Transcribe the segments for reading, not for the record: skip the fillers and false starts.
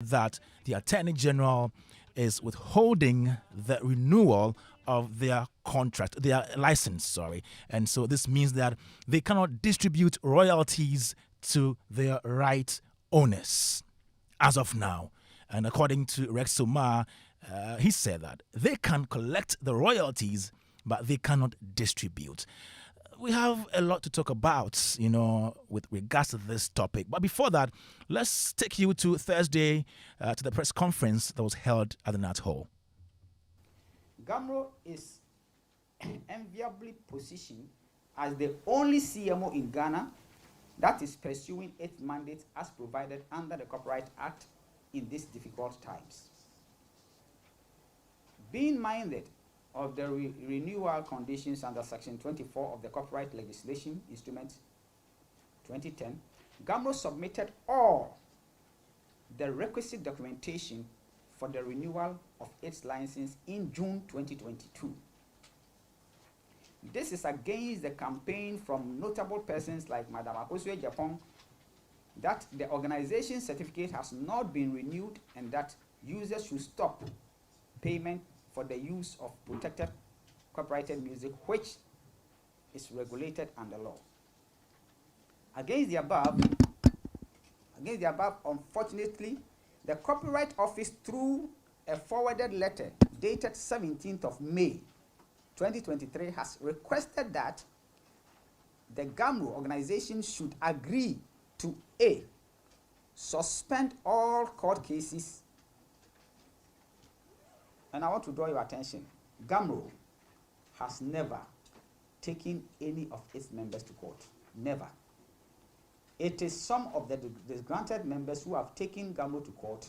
that the Attorney General is withholding the renewal of their contract, their license, sorry. And so this means that they cannot distribute royalties to their right owners as of now. And according to Rex Soma, he said that they can collect the royalties, but they cannot distribute. We have a lot to talk about, with regards to this topic. But before that, let's take you to Thursday to the press conference that was held at the Nat Hall. Gamro is enviably positioned as the only CMO in Ghana that is pursuing its mandate as provided under the Copyright Act in these difficult times. Being minded of the renewal conditions under Section 24 of the Copyright Legislation Instrument 2010, Gamro submitted all the requisite documentation for the renewal of its license in June 2022. This is against the campaign from notable persons like Madam Akosue Japan that the organization certificate has not been renewed and that users should stop payment for the use of protected copyrighted music, which is regulated under law. Against the above, unfortunately, the Copyright Office, through a forwarded letter dated 17th of May 2023, has requested that the Gamro organization should agree to A, suspend all court cases. And I want to draw your attention. Gamro has never taken any of its members to court. Never. It is some of the disgruntled members who have taken Gamro to court.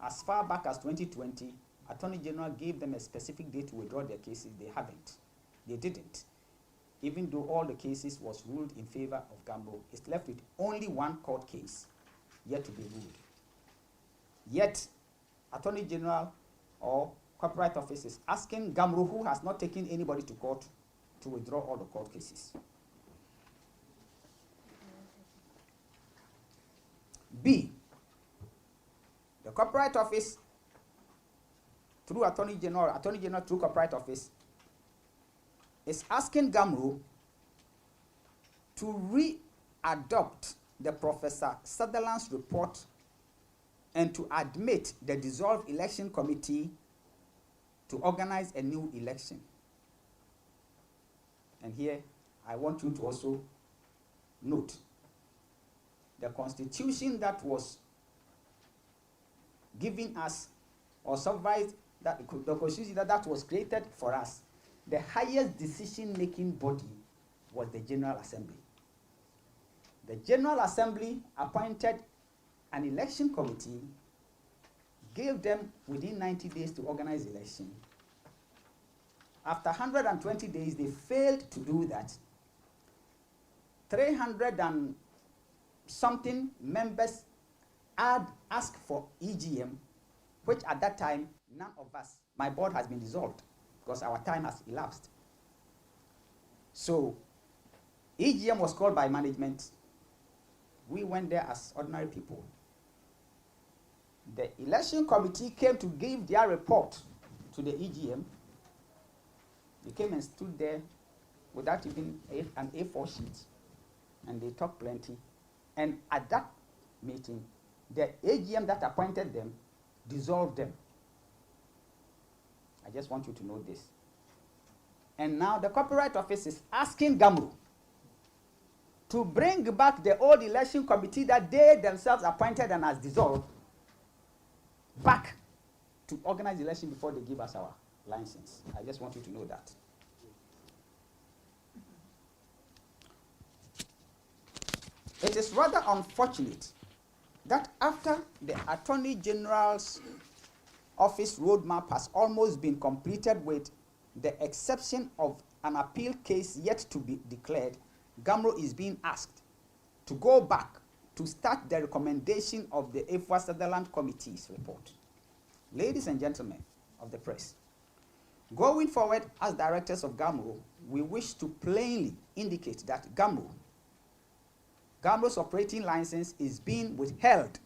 As far back as 2020, Attorney General gave them a specific date to withdraw their cases. They haven't. They didn't. Even though all the cases was ruled in favor of Gamro, it's left with only one court case yet to be ruled. Yet, Attorney General or Copyright Office is asking Gamro, who has not taken anybody to court, to withdraw all the court cases. B, the Copyright Office, through Attorney General through Copyright Office, is asking Gamro to re-adopt the Professor Sutherland's report and to admit the dissolved election committee to organize a new election. And here, I want you to also note the constitution that was given us or supervised, that the constitution that was created for us, the highest decision-making body was the General Assembly. The General Assembly appointed an election committee, gave them within 90 days to organize election. After 120 days, they failed to do that. 300 and something members asked for EGM, which at that time, none of us, my board has been dissolved because our time has elapsed. So, EGM was called by management. We went there as ordinary people. The election committee came to give their report to the EGM. They came and stood there without even an A4 sheet, and they talked plenty. And at that meeting, the AGM that appointed them dissolved them. I just want you to know this. And now the Copyright Office is asking Gamro to bring back the old election committee that they themselves appointed and has dissolved back to organize the election before they give us our license. I just want you to know that. It is rather unfortunate that after the Attorney General's office roadmap has almost been completed with the exception of an appeal case yet to be declared, Gamro is being asked to go back to start the recommendation of the EFWA Sutherland Committee's report. Ladies and gentlemen of the press, going forward as directors of Gamro, we wish to plainly indicate that Gamro's operating license is being withheld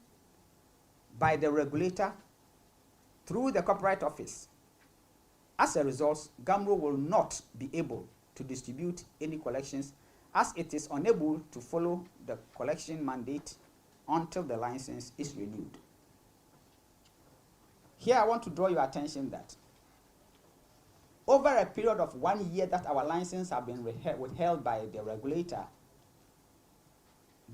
by the regulator through the Copyright Office. As a result, Gamro will not be able to distribute any collections as it is unable to follow the collection mandate until the license is renewed. Here I want to draw your attention that over a period of 1 year that our license have been withheld by the regulator,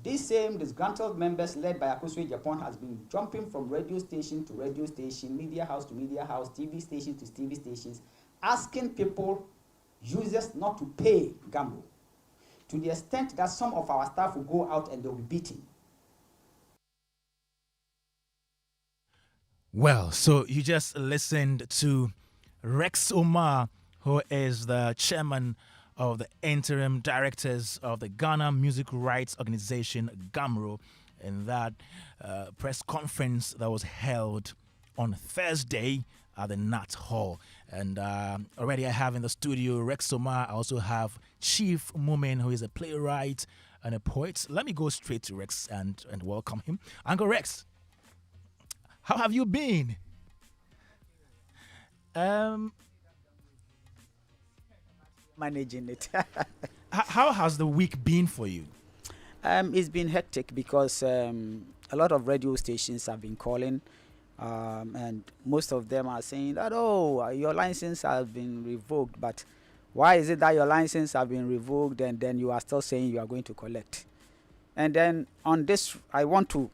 these same disgruntled members led by Akosua Japan has been jumping from radio station to radio station, media house to media house, TV station to TV stations, asking people, users, not to pay Gamro, to the extent that some of our staff will go out and they'll be beaten. Well, so you just listened to Rex Omar, who is the chairman of the interim directors of the Ghana Music Rights Organization, GAMRO, in that press conference that was held on Thursday at the Nat Hall. And already I have in the studio Rex Omar. I also have Chief Mumin, who is a playwright and a poet. Let me go straight to Rex and welcome him. Uncle Rex, how have you been? Managing it. How has the week been for you? It's been hectic because a lot of radio stations have been calling, and most of them are saying that, oh, your license has been revoked. But why is it that your license has been revoked and then you are still saying you are going to collect? And then on this, I want to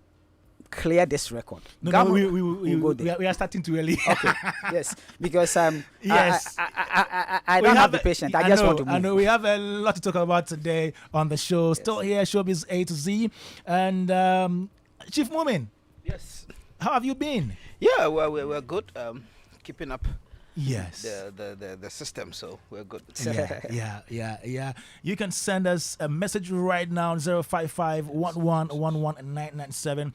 clear this record. No, we are starting too early. Okay, yes, because yes, I don't have the patience. I just want to move. I know we have a lot to talk about today on the show. Yes. Still here, Showbiz A to Z, and Chief Mumin. Yes. How have you been? Yeah, well, we're good. Keeping up. Yes. The system, so we're good. Yeah. You can send us a message right now, 055-1111-997.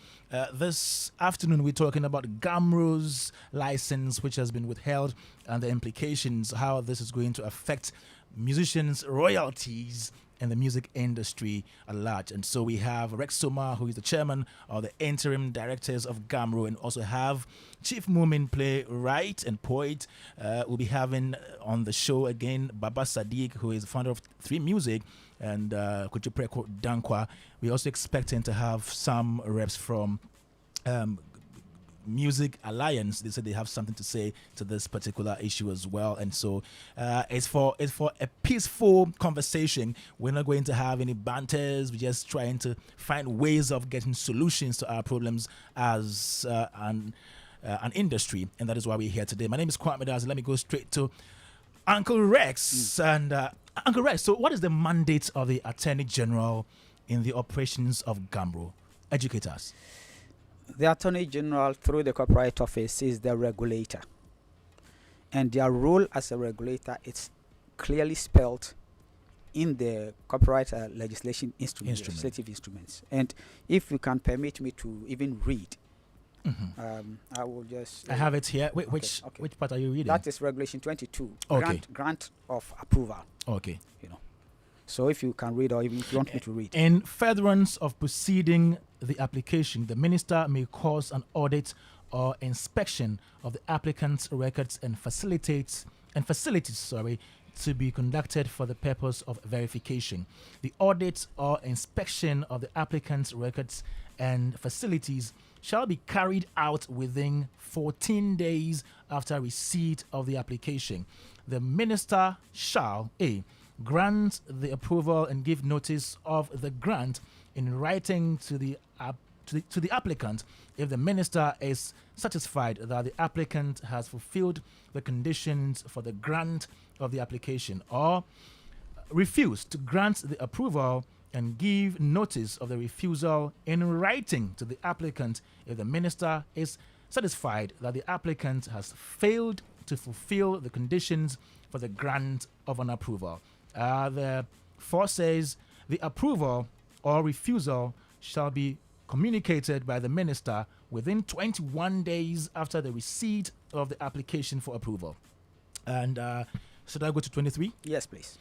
This afternoon, we're talking about Gamro's license, which has been withheld, and the implications, how this is going to affect musicians' royalties in the music industry at large. And so we have Rex Soma, who is the chairman of the interim directors of Gamro, and also have Chief Mumin, playwright and poet. We'll be having on the show again Baba Sadiq, who is the founder of 3 Music, and Kuchupreko Dankwa. We're also expecting to have some reps from Music Alliance. They said they have something to say to this particular issue as well, and so it's for a peaceful conversation. We're not going to have any banters. We're just trying to find ways of getting solutions to our problems as an industry, and that is why we're here today. My name is Kwame. Let me go straight to Uncle Rex. And Uncle Rex, so what is the mandate of the Attorney General in the operations of Gamro? Educate us. The Attorney General, through the Copyright Office, is the regulator. And their role as a regulator is clearly spelled in the copyright legislation legislative instruments. And if you can permit me to even read, I will just... I have it here. Which part are you reading? That is Regulation 22, okay. grant of approval. Okay. So if you can read, or even if you want me to read. In furtherance of proceeding the application, the minister may cause an audit or inspection of the applicant's records and facilities to be conducted for the purpose of verification. The audit or inspection of the applicant's records and facilities shall be carried out within 14 days after receipt of the application. The minister shall grant the approval and give notice of the grant in writing to the applicant if the minister is satisfied that the applicant has fulfilled the conditions for the grant of the application, or refuse to grant the approval and give notice of the refusal in writing to the applicant if the minister is satisfied that the applicant has failed to fulfill the conditions for the grant of an approval. The 4 says the approval or refusal shall be communicated by the minister within 21 days after the receipt of the application for approval. And should I go to 23? Yes, please.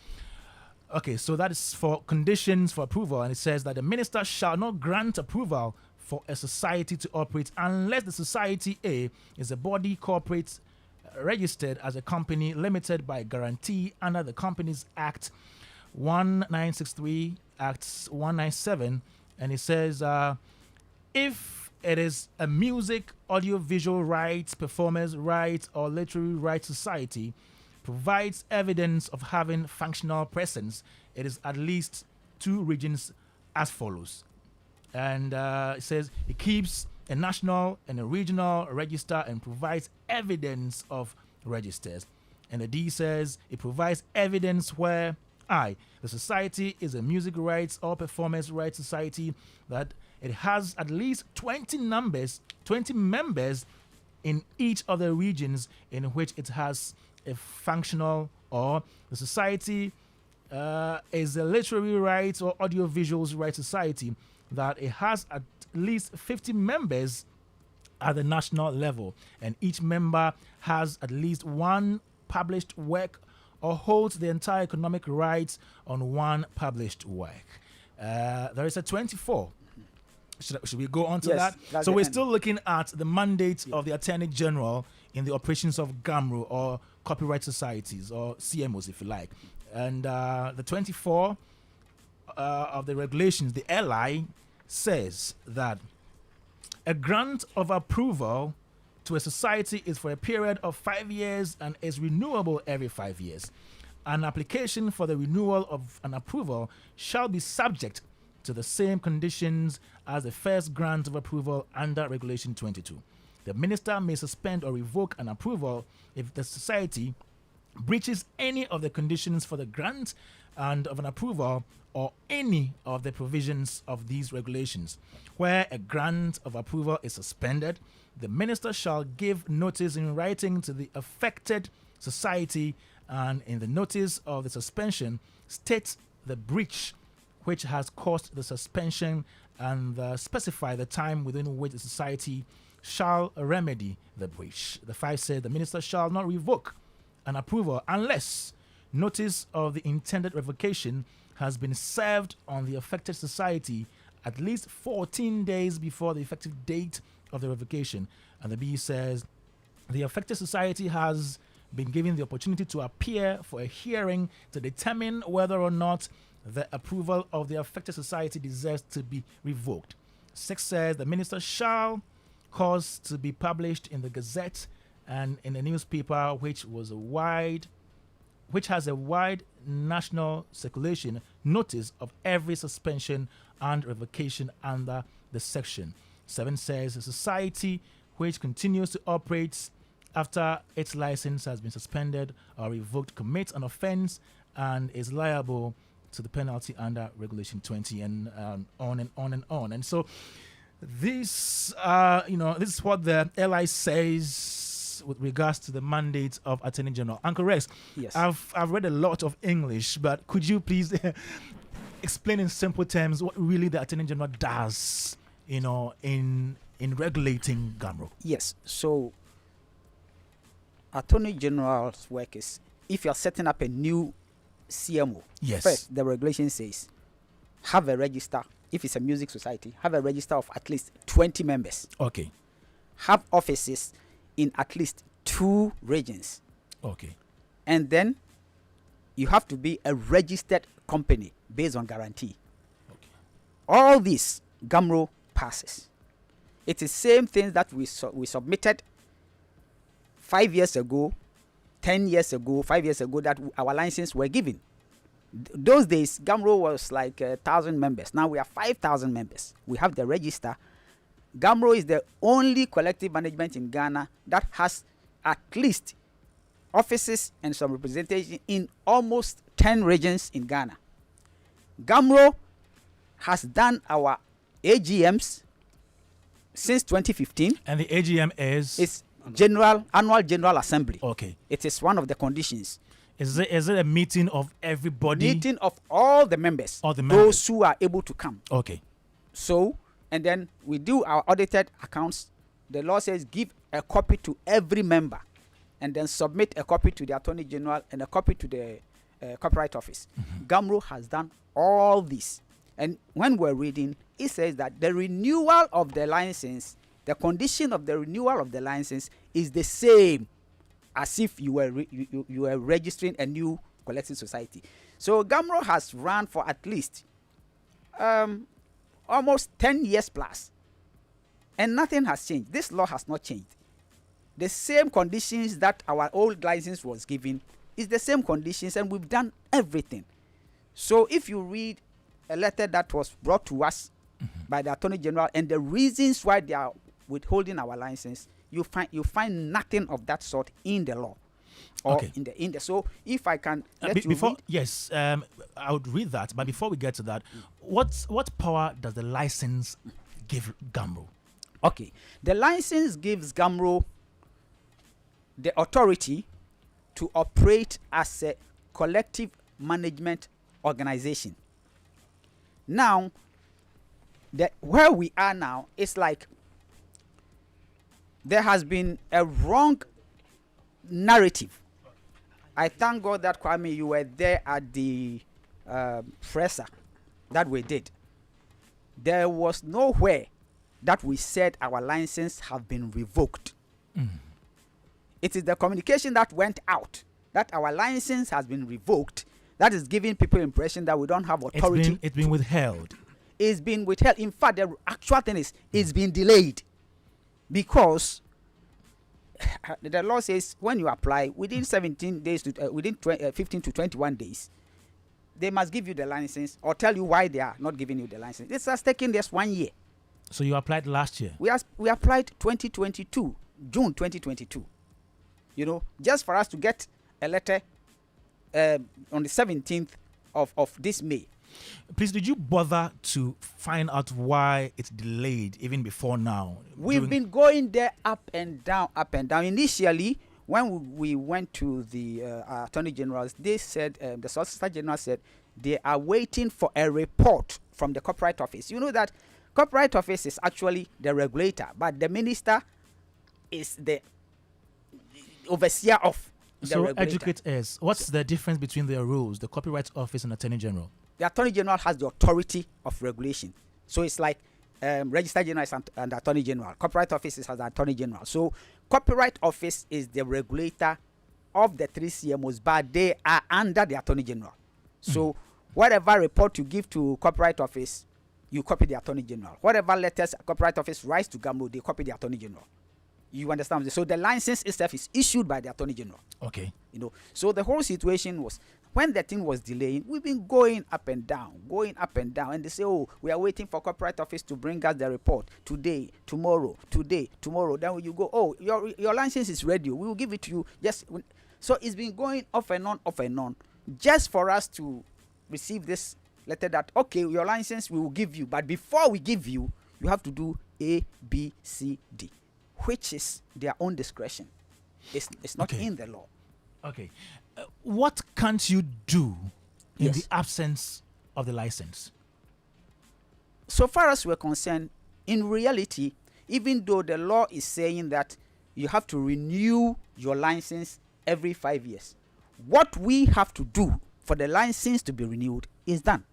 Okay, so that is for conditions for approval, and it says that the minister shall not grant approval for a society to operate unless the society A is a body corporate registered as a company limited by guarantee under the Companies Act 1963, Act 197, and it says if it is a music, audiovisual rights, performance rights, or literary rights society, provides evidence of having functional presence, it is at least 2 regions as follows. And it says it keeps a national and a regional register and provides evidence of registers. And the D says it provides evidence where I, the society is a music rights or performance rights society, that it has at least 20 members in each of the regions in which it has a functional, or the society is a literary rights or audiovisuals rights society, that it has at least 50 members at the national level, and each member has at least 1 published work or holds the entire economic rights on 1 published work. There is a 24. Should we go on to Yes, that? So we're still looking at the mandate of the Attorney General in the operations of GAMRO, or copyright societies, or CMOs if you like. And the 24 of the regulations, the LI, says that a grant of approval to a society is for a period of 5 years and is renewable every 5 years. An application for the renewal of an approval shall be subject to the same conditions as the first grant of approval under Regulation 22. The minister may suspend or revoke an approval if the society breaches any of the conditions for the grant and of an approval or any of the provisions of these regulations. Where a grant of approval is suspended, the minister shall give notice in writing to the affected society, and in the notice of the suspension state the breach which has caused the suspension and specify the time within which the society shall remedy the breach. The 5 says the minister shall not revoke an approval unless notice of the intended revocation has been served on the affected society at least 14 days before the effective date of the revocation. And the B says the affected society has been given the opportunity to appear for a hearing to determine whether or not the approval of the affected society deserves to be revoked. 6 says the minister shall cause to be published in the Gazette and in a newspaper which has a wide national circulation notice of every suspension and revocation under the section. 7 says a society which continues to operate after its license has been suspended or revoked commits an offense and is liable to the penalty under Regulation 20, and on and on and on. And so this is what the LI says with regards to the mandate of Attorney General. Uncle Rex, Yes. I've read a lot of English, but could you please explain in simple terms what really the Attorney General does, in regulating GAMRO? Yes. So, Attorney General's work is, if you are setting up a new CMO, Yes. first the regulation says have a register. If it's a music society, have a register of at least 20 members. Okay. Have offices in at least 2 regions. Okay. And then you have to be a registered company based on guarantee. Okay. All this GAMRO passes. It is same things that we submitted 5 years ago, 10 years ago, 5 years ago, that our license were given. Those days, GAMRO was like 1,000 members. Now we have 5,000 members. We have the register. GAMRO is the only collective management in Ghana that has at least offices and some representation in almost 10 regions in Ghana. GAMRO has done our AGMs since 2015. And the AGM is? It's annual general assembly. Okay. It is one of the conditions. Is it a meeting of everybody? Meeting of all the members. All the members. Those who are able to come. Okay. So, and then we do our audited accounts. The law says give a copy to every member, and then submit a copy to the Attorney General and a copy to the Copyright Office. Mm-hmm. GAMRO has done all this. And when we're reading, it says that the renewal of the license, the condition of the renewal of the license is the same as if you were registering a new collecting society. So Gamro has run for at least almost 10 years plus, and nothing has changed. This law has not changed. The same conditions that our old license was given is the same conditions, and we've done everything. So if you read a letter that was brought to us by the Attorney General and the reasons why they are withholding our license, you find nothing of that sort in the law or in the. So if I can let you before read. yes, I would read that. But before we get to that, what power does the license give Gamro? Okay, the license gives Gamro the authority to operate as a collective management organization. Now, where we are now is like there has been a wrong narrative. I thank God that Kwame, you were there at the presser that we did. There was nowhere that we said our license have been revoked. It is the communication that went out that our license has been revoked that is giving people impression that we don't have authority. It's been withheld. It's been withheld. In fact, the actual thing is it's been delayed because the law says when you apply within 17 days to within 15 to 21 days, they must give you the license or tell you why they are not giving you the license. This has taken just 1 year. So you applied last year? We applied 2022, June 2022. You know, just for us to get a letter on the 17th of this May. Please, did you bother to find out why it's delayed even before now? We've been going there up and down, up and down. Initially, when we went to the Attorney Generals, they said, the Solicitor General said, they are waiting for a report from the Copyright Office. You know that Copyright Office is actually the regulator, but the minister is the overseer of the regulator. Educate us. What's the difference between their rules, the Copyright Office and Attorney General? The Attorney General has the authority of regulation. So it's like Register General and Attorney General. Copyright Office has the Attorney General. So Copyright Office is the regulator of the three CMOs, but they are under the Attorney General. So whatever report you give to Copyright Office, you copy the Attorney General. Whatever letters Copyright Office writes to Gamro, they copy the Attorney General. You understand? So the license itself is issued by the Attorney General. Okay. You know, so the whole situation was when the thing was delaying, we've been going up and down, and they say, oh, we are waiting for Copyright Office to bring us the report today, tomorrow. Then you go, oh, your license is ready. We will give it to you. So it's been going off and on, just for us to receive this letter that okay, your license we will give you, but before we give you, you have to do A, B, C, D, which is their own discretion. It's not in the law. Okay. What can't you do in Yes. the absence of the license? So far as we're concerned, in reality, even though the law is saying that you have to renew your license every 5 years, what we have to do for the license to be renewed is done.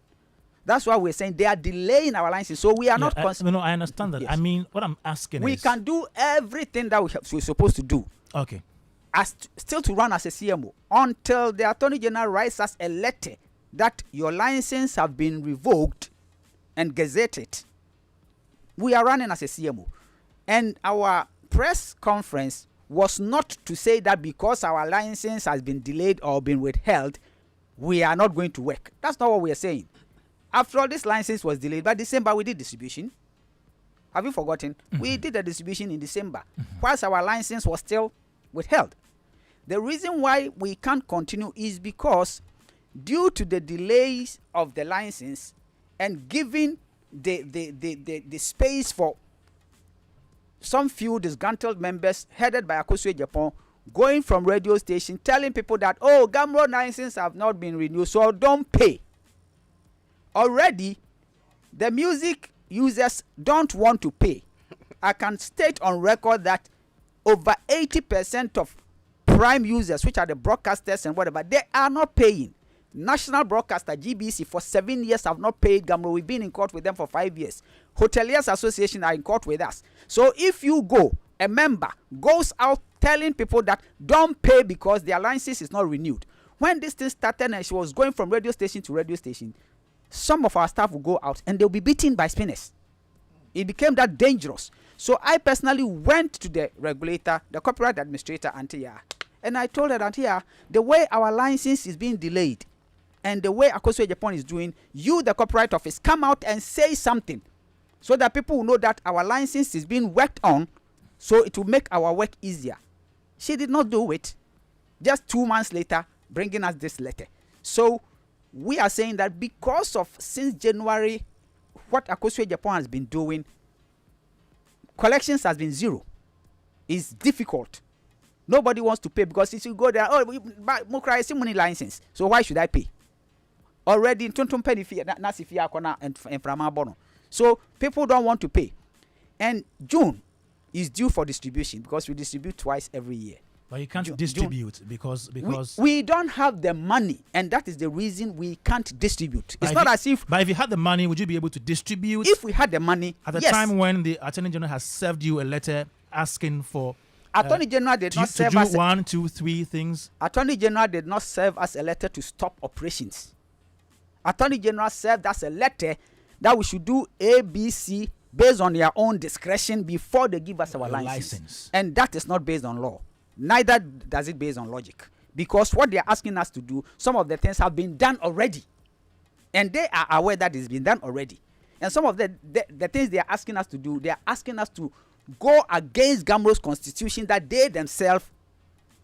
That's why we're saying they are delaying our license. So we are not. I understand that. Yes. I mean, what I'm asking we is, can do everything that we're supposed to do. Okay. Still to run as a CMO until the Attorney General writes us a letter that your license have been revoked and gazetted. We are running as a CMO, and our press conference was not to say that because our license has been delayed or been withheld, we are not going to work. That's not what we are saying. After all, this license was delayed. By December, we did distribution. Have you forgotten? We did the distribution in December, whilst our license was still withheld. The reason why we can't continue is because due to the delays of the license and giving the space for some few disgruntled members headed by Akosua Japan going from radio station telling people that, oh, Gamro license have not been renewed, so don't pay. Already, the music users don't want to pay. I can state on record that over 80% of prime users, which are the broadcasters and whatever, they are not paying. National broadcaster GBC for 7 years have not paid Gamro. We've been in court with them for 5 years. Hoteliers Association are in court with us. So if you go, a member goes out telling people that don't pay because their license is not renewed. When this thing started and she was going from radio station to radio station, some of our staff will go out and they'll be beaten by spinners. It became that dangerous. So I personally went to the regulator, the copyright administrator, Antia, and I told her, Antia, the way our license is being delayed and the way Akosua Japan is doing, you, the copyright office, come out and say something so that people will know that our license is being worked on, so it will make our work easier. She did not do it. Just 2 months later, bringing us this letter. So we are saying that because of since January, what Akosua Japan has been doing, collections has been zero. It's difficult. Nobody wants to pay because if you go there, oh, Mokra is money license. So why should I pay? Already in Tonton Penny and Frama Bono. So people don't want to pay. And June is due for distribution because we distribute twice every year. But you can't distribute because we don't have the money, and that is the reason we can't distribute. It's not as if. But if you had the money, would you be able to distribute? If we had the money, at the yes. time when the Attorney General has served you a letter asking for. Attorney General did not serve us 1, 2, 3 things. Attorney General did not serve us a letter to stop operations. Attorney General served us a letter that we should do ABC based on their own discretion before they give us our license. And that is not based on law. Neither does it based on logic. Because what they are asking us to do, some of the things have been done already. And they are aware that it's been done already. And some of the things they are asking us to do, they are asking us to go against Gamro's constitution that they themselves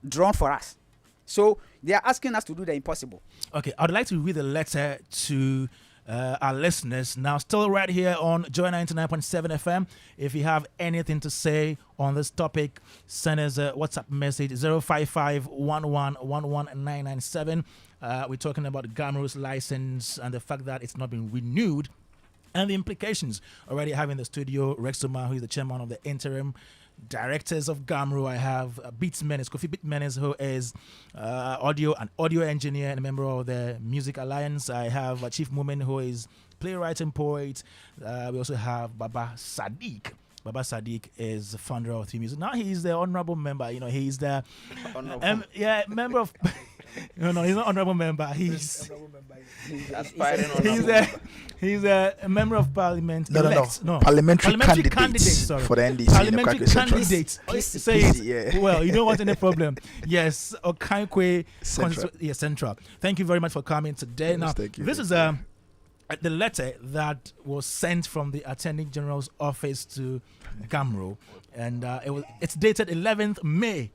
drawn for us. So they are asking us to do the impossible. Okay, I'd like to read a letter to our listeners. Now, still right here on Joy 99.7 FM. If you have anything to say on this topic, send us a WhatsApp message 055-1111-997. We're talking about Gamro's license and the fact that it's not been renewed and the implications. Already having the studio Rex Omar, who is the chairman of the interim directors of Gamro. I have Beats Menace, Kofi Beat Menace, who is an audio engineer and a member of the Music Alliance. I have Chief Mumin, who is playwright and poet. We also have Baba Sadiq. Baba Sadiq is the founder of Three Music. Now he's the honorable member. You know, he's the member of. No, he's not honorable member. He's a member of parliament. No. Parliamentary candidate sorry. For the NDC. Parliamentary candidate. Say it. Yeah. Well, you don't want any problem. Yes. Okankwe Central. Central. Thank you very much for coming today. Yes, now, thank you. this is the letter that was sent from the Attorney General's office to Gamro, and it's dated 11th May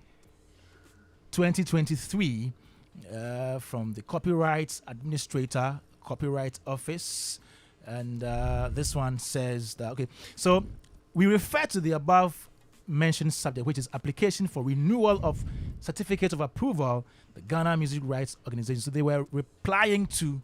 2023 from the Copyright Administrator, Copyright Office, and this one says that, okay, so we refer to the above mentioned subject, which is application for renewal of certificate of approval, the Ghana Music Rights Organization. So they were replying to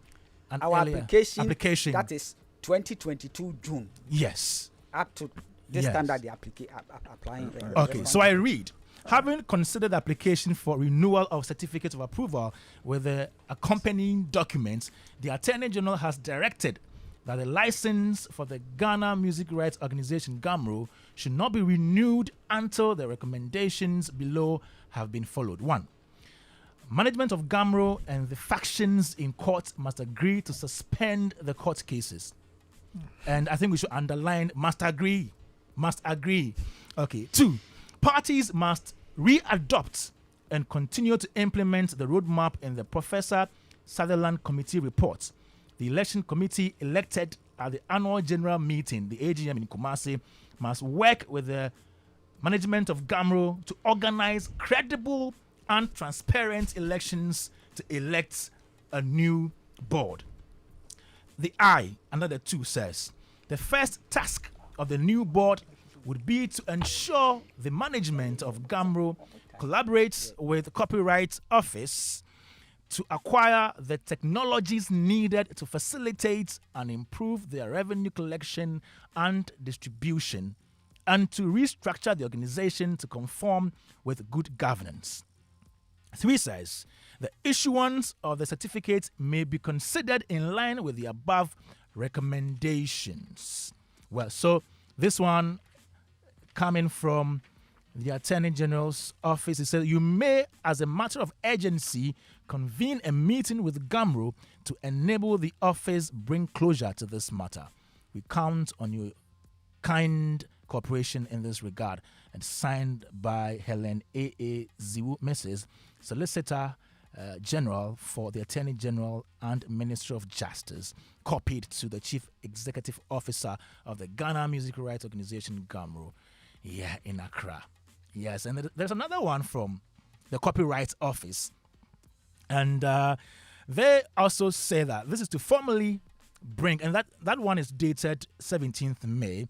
our earlier application that is 2022 June. Yes. Up to this standard they applying. Okay, so I read. Having considered the application for renewal of certificate of approval with the accompanying documents, the Attorney General has directed that the license for the Ghana Music Rights Organization, GAMRO, should not be renewed until the recommendations below have been followed. 1. Management of GAMRO and the factions in court must agree to suspend the court cases. And I think we should underline must agree. Must agree. Okay. 2. Parties must readopt and continue to implement the roadmap in the Professor Sutherland Committee report. The election committee elected at the annual general meeting, the AGM in Kumasi, must work with the management of GAMRO to organize credible and transparent elections to elect a new board. The I, another 2, says, the first task of the new board would be to ensure the management of GAMRO collaborates with the Copyright Office to acquire the technologies needed to facilitate and improve their revenue collection and distribution, and to restructure the organization to conform with good governance. 3 says the issuance of the certificate may be considered in line with the above recommendations. Well, so this one coming from the Attorney General's office, it says you may, as a matter of urgency, convene a meeting with GAMRO to enable the office bring closure to this matter. We count on your kind cooperation in this regard, and signed by Helen A.A. Ziwu, Mrs. Solicitor General for the Attorney General and Minister of Justice, copied to the Chief Executive Officer of the Ghana Music Rights Organization, GAMRO, in Accra. Yes, and there's another one from the Copyright Office, and they also say that this is to formally bring, and that one is dated 17th May.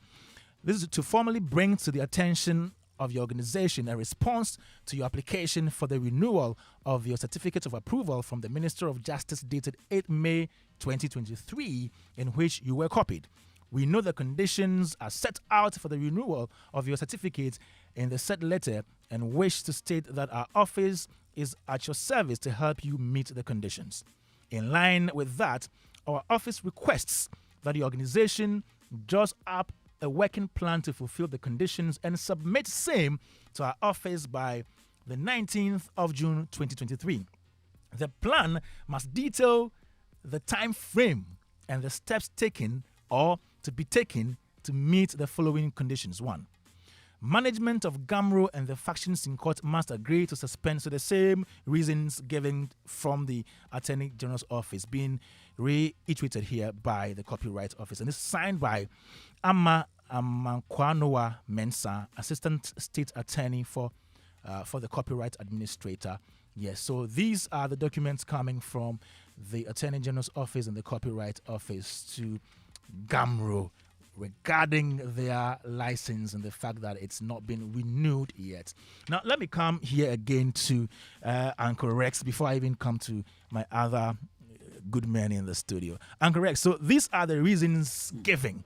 This is to formally bring to the attention of your organization a response to your application for the renewal of your certificate of approval from the Minister of Justice dated 8 May 2023, in which you were copied. We know the conditions are set out for the renewal of your certificate in the said letter and wish to state that our office is at your service to help you meet the conditions. In line with that, our office requests that the organization draws up a working plan to fulfill the conditions and submit same to our office by the 19th of June 2023. The plan must detail the time frame and the steps taken or to be taken to meet the following conditions. 1. Management of GAMRO and the factions in court must agree to suspend. So the same reasons given from the Attorney General's office being reiterated here by the Copyright Office. And it's signed by Amma Amankwanoa Mensah, Assistant State Attorney for the Copyright Administrator. Yes, so these are the documents coming from the Attorney General's office and the Copyright Office to GAMRO regarding their license and the fact that it's not been renewed yet. Now, let me come here again to Uncle Rex before I even come to my other good men in the studio. Uncle Rex, so these are the reasons given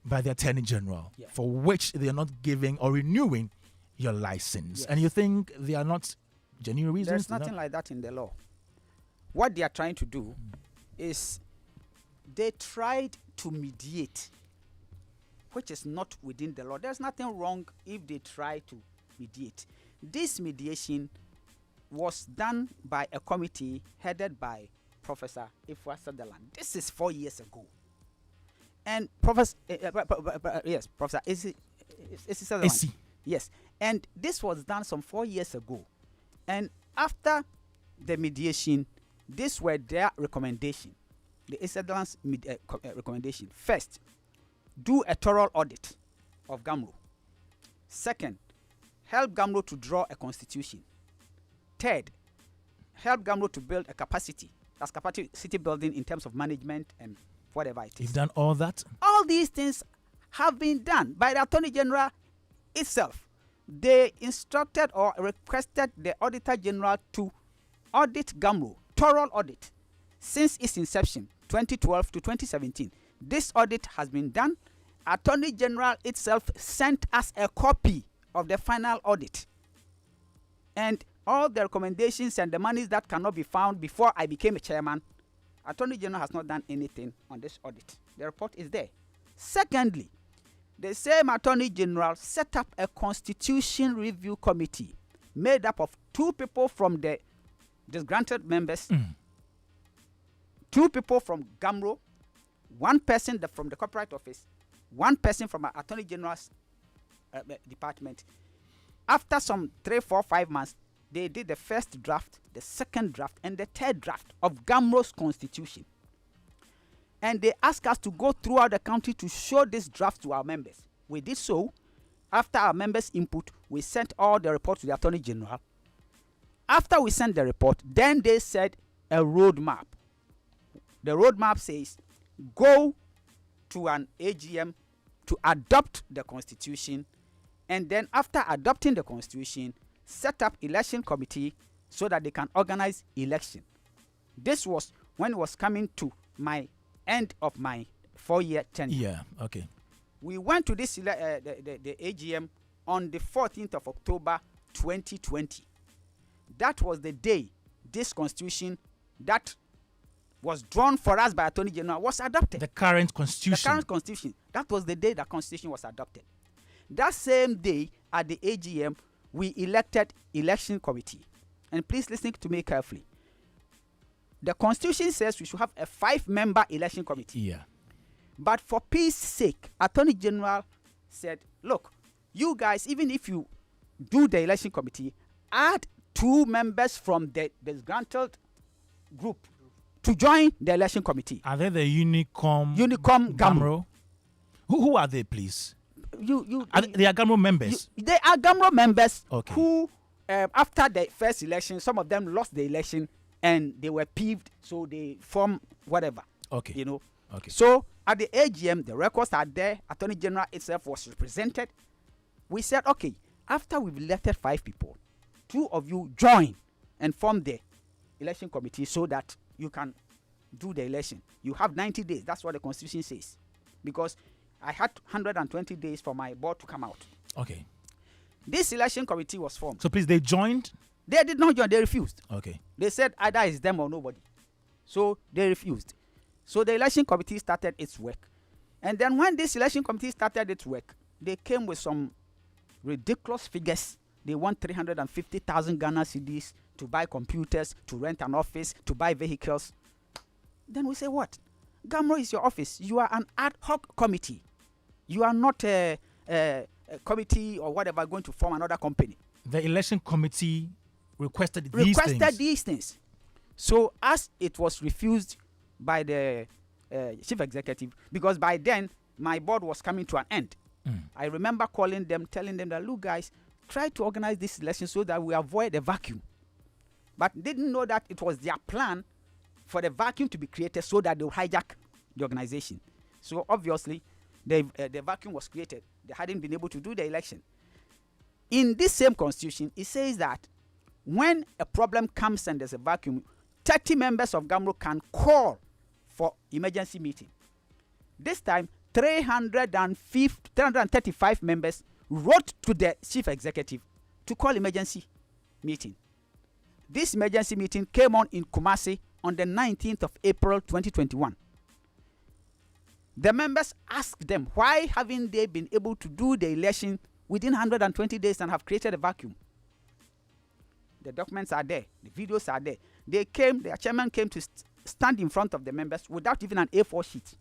by the Attorney General for which they are not giving or renewing your license. And you think they are not genuine reasons? There's nothing like that in the law. What they are trying to do is they tried to mediate, which is not within the law. There's nothing wrong if they try to mediate. This mediation was done by a committee headed by Professor Ifwa Sutherland. This is 4 years ago. And Professor Issy Sutherland. Yes. And this was done some 4 years ago. And after the mediation, these were their recommendation. The Sutherland's recommendation. First, do a thorough audit of GAMRO. Second, help GAMRO to draw a constitution. Third, help GAMRO to build a capacity. That's capacity building in terms of management and whatever it is. You've done all that? All these things have been done by the Attorney General itself. They instructed or requested the Auditor General to audit GAMRO, thorough audit, since its inception, 2012 to 2017. This audit has been done. Attorney General itself sent us a copy of the final audit. And all the recommendations and the monies that cannot be found before I became a chairman, Attorney General has not done anything on this audit. The report is there. Secondly, the same Attorney General set up a Constitution Review Committee made up of 2 people from the disgruntled members, 2 people from GAMRO, 1 person from the Copyright Office, 1 person from our Attorney General's department. After some 3, 4, 5 months, they did the first draft, the second draft, and the third draft of GAMRO's constitution. And they asked us to go throughout the country to show this draft to our members. We did so. After our members' input, we sent all the reports to the Attorney General. After we sent the report, then they said a roadmap. The roadmap says, go to an AGM to adopt the constitution, and then after adopting the constitution, set up election committee so that they can organize election. This was when it was coming to my end of my 4-year tenure. Yeah, okay. We went to this the AGM on the 14th of October 2020. that was the day this constitution that was drawn for us by Attorney General was adopted. The current constitution. The current constitution. That was the day the constitution was adopted. That same day at the AGM, we elected election committee. And please listen to me carefully. The constitution says we should have a 5-member election committee. Yeah. But for peace sake, Attorney General said, look, you guys, even if you do the election committee, add 2 members from the disgruntled group to join the election committee. Are they the Unicom Gamro? Who are they, please? They are Gamro members. They are Gamro members Okay. who, after the first election, some of them lost the election and they were peeved, so they formed whatever. Okay. You know. Okay. So at the AGM, the records are there. Attorney General itself was represented. We said, okay, after we've elected 5 people, 2 of you join and form the election committee so that you can do the election. You have 90 days. That's what the constitution says. Because I had 120 days for my board to come out. Okay. This election committee was formed. So please, they joined? They did not join. They refused. Okay. They said either it's them or nobody. So they refused. So the election committee started its work. And then when this election committee started its work, they came with some ridiculous figures. They want 350,000 Ghana cedis to buy computers, to rent an office, to buy vehicles. Then we say, what? Gamro is your office. You are an ad hoc committee. You are not a committee or whatever going to form another company. The election committee requested these things. So as it was refused by the chief executive, because by then my board was coming to an end. I remember calling them, telling them that, look guys, try to organize this election so that we avoid a vacuum. But didn't know that it was their plan for the vacuum to be created so that they will hijack the organization. So obviously, the vacuum was created. They hadn't been able to do the election. In this same constitution, it says that when a problem comes and there's a vacuum, 30 members of Gamro can call for emergency meeting. This time, 335 members wrote to the chief executive to call emergency meeting. This emergency meeting came on in Kumasi on the 19th of April 2021. The members asked them, why haven't they been able to do the election within 120 days and have created a vacuum? The documents are there. The videos are there. They came, their chairman came to stand in front of the members without even an A4 sheet,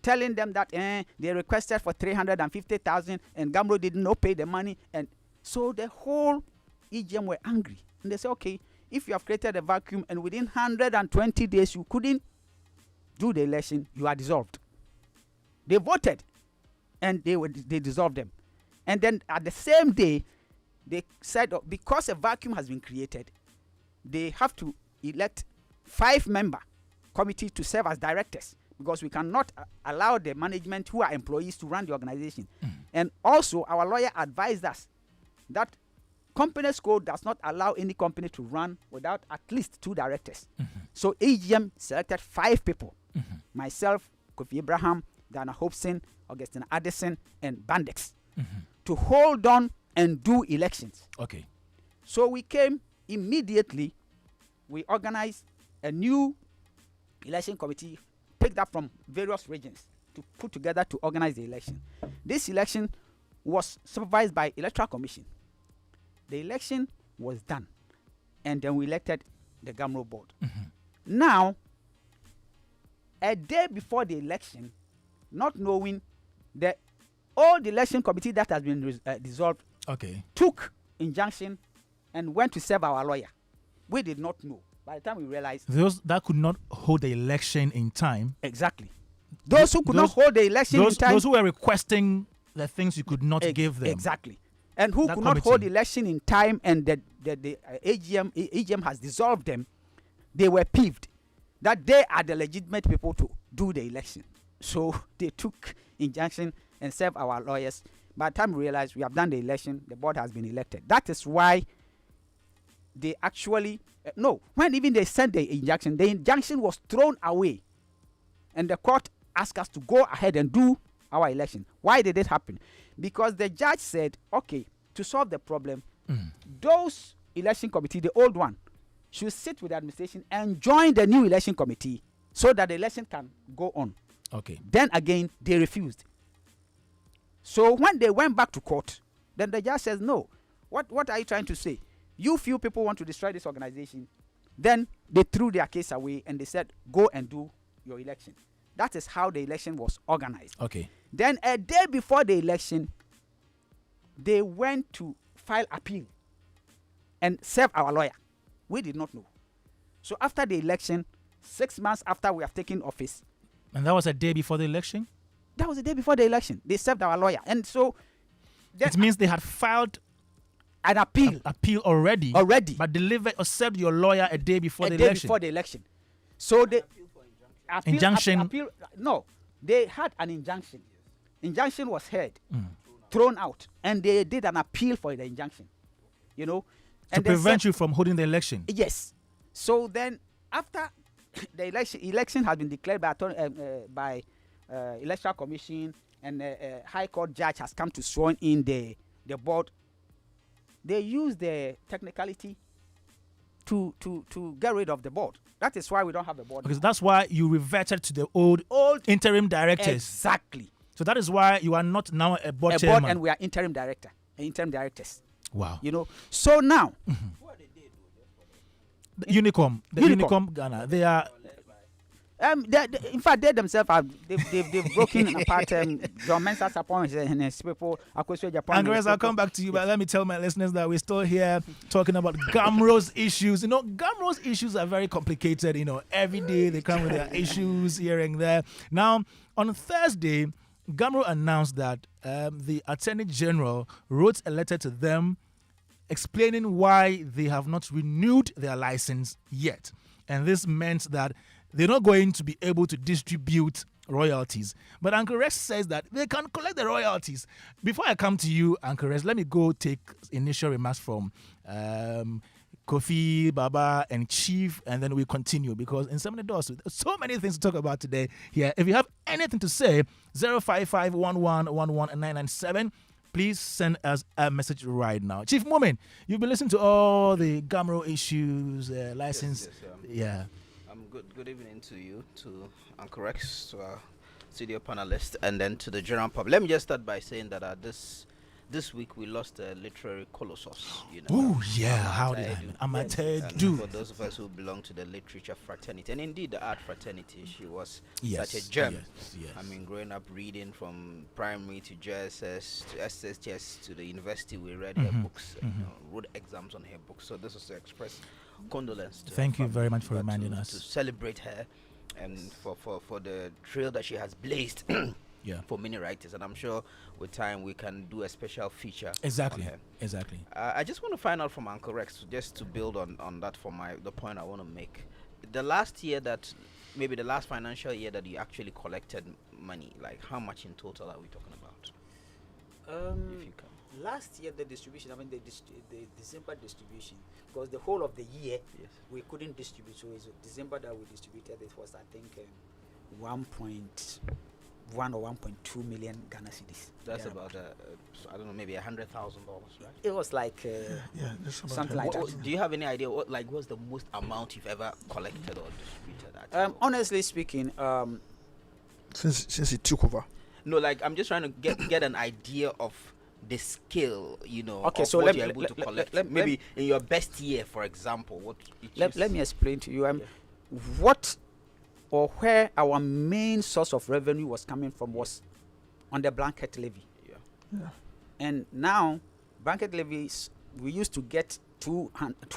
telling them that they requested for 350,000 and Gamro did not pay the money. And so the whole EGM were angry. And they said, okay, if you have created a vacuum and within 120 days you couldn't do the election, you are dissolved. They voted and they dissolved them. And then at the same day, they said, because a vacuum has been created, they have to elect 5-member committee to serve as directors, because we cannot allow the management who are employees to run the organization. And also, our lawyer advised us that company's code does not allow any company to run without at least 2 directors. So AGM selected 5 people. Myself, Kofi Abraham, Dana Hobson, Augustine Addison, and Bandex to hold on and do elections. Okay. So we came immediately. We organized a new election committee picked up from various regions to put together to organize the election. This election was supervised by Electoral Commission. The election was done, and then we elected the Gamro board. Now, a day before the election, not knowing, the old election committee that has been dissolved took injunction and went to serve our lawyer. We did not know. By the time we realized, those that could not hold the election in time. Exactly. Those who could not hold the election in time. Those who were requesting the things you could not give them. Exactly. And who could not hold the election in time, and the AGM has dissolved them, they were peeved that they are the legitimate people to do the election. So they took injunction and served our lawyers. By the time we realized we have done the election, the board has been elected. That is why they actually, when even they sent the injunction was thrown away. And the court asked us to go ahead and do our election. Why did it happen? Because the judge said, okay, to solve the problem, those election committee, the old one, should sit with the administration and join the new election committee so that the election can go on. Okay. Then again, they refused. So when they went back to court, then the judge says, no, what are you trying to say? You few people want to destroy this organization. Then they threw their case away and they said, go and do your election. That is how the election was organized. Okay. Then a day before the election, they went to file appeal and serve our lawyer. We did not know. So after the election, 6 months after we have taken office. And that was a day before the election? That was the day before the election. They served our lawyer. And so... It means they had filed an appeal. Appeal already. Already. But delivered or served your lawyer a day before the election. election. Before the election. So they... Injunction. No. They had an injunction. Injunction was heard. Thrown out. And they did an appeal for the injunction. You know. To prevent you from holding the election. Yes. So then, after the election has been declared by Electoral Commission and High Court judge has come to sworn in the board, they use the technicality to get rid of the board. That is why we don't have a board. Because that's why you reverted to the old interim directors. Exactly. So that is why you are not now a board chairman. And we are interim directors. Wow. You know. So now, the Unicom Ghana, they are. In fact, they themselves they've broken apart. John Mensah's appointments and his people. Andres, I'll come back to you, but let me tell my listeners that we're still here talking about Gamro's issues. You know, Gamro's issues are very complicated. You know, every day they come with their issues here and there. Now, on Thursday, Gamro announced that the Attorney General wrote a letter to them explaining why they have not renewed their license yet. And this meant that they're not going to be able to distribute royalties. But Uncle Rex says that they can collect the royalties. Before I come to you, Uncle Rex, let me go take initial remarks from Kofi, Baba, and Chief, and then we continue because in 7 doors, so many things to talk about today here. If you have anything to say, 055-1111-997, please send us a message right now. Chief Moment, you've been listening to all the Gamro issues, license. Yes, Good evening to you, to Uncle Rex, to our studio panelists, and then to the general public. Let me just start by saying that this week we lost a literary colossus. You know. Oh yeah, how did I? For those of us who belong to the literature fraternity, and indeed the art fraternity, she was such a gem. Yes. I mean, growing up reading from primary to JSS to SSTS to the university, we read her books, wrote exams on her books. So this was to express condolence to Thank her you very much for but reminding to us. to celebrate her and for the trail that she has blazed for many writers, and I'm sure with time we can do a special feature Exactly. on her. Exactly. I just want to find out from Uncle Rex, just to build on that for the point I want to make. The last financial year that you actually collected money, like how much in total are we talking about? If you can. Last year the distribution, the December distribution, because the whole of the year we couldn't distribute, so it's December that we distributed. It was, I think, 1.1 or 1.2 million Ghana cedis. That's about I don't know, maybe $100,000, right? It was like something like that. Do you have any idea what's the most amount you've ever collected or distributed? Honestly speaking, since he took over. No, like I'm just trying to get an idea of the scale, you know, Okay, of so what you're able to collect. maybe in your best year, for example, what? Let me explain to you. What or where our main source of revenue was coming from was on the blanket levy. Yeah. And now, blanket levies, we used to get 2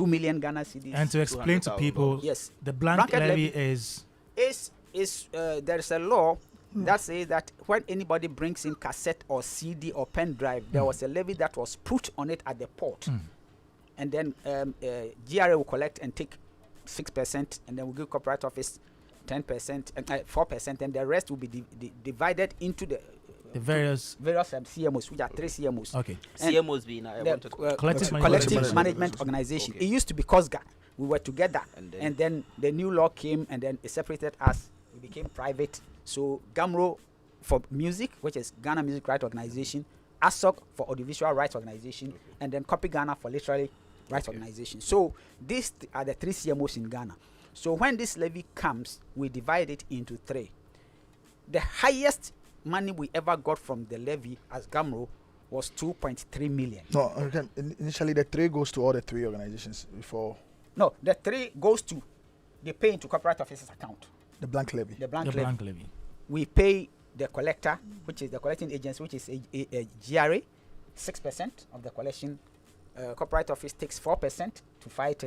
million Ghana cedis. And to explain to people, yes, the blanket levy is there is a law that says that when anybody brings in cassette or CD or pen drive, there was a levy that was put on it at the port. And then GRA will collect and take 6%, and then we'll give corporate office 10%, 4%, and the rest will be divided into the various CMOs, which are 3 CMOs. Okay. CMOs being collective management organization. Okay. It used to be COSGA. We were together, and then the new law came, and then it separated us. We became private. So GAMRO for music, which is Ghana Music Rights Organization, ASOC for audiovisual rights organization, and then Copy Ghana for literary rights organization. So these are the 3 CMOs in Ghana. So when this levy comes, we divide it into 3. The highest money we ever got from the levy as GAMRO was 2.3 million. No, okay. Initially the 3 goes to all the 3 organizations before No, the 3 goes to, they pay into corporate officers account. the blank levy. The blank The levy. blank levy. We pay the collector, which is the collecting agency, which is a GRA, 6% of the collection. Corporate office takes 4% to fight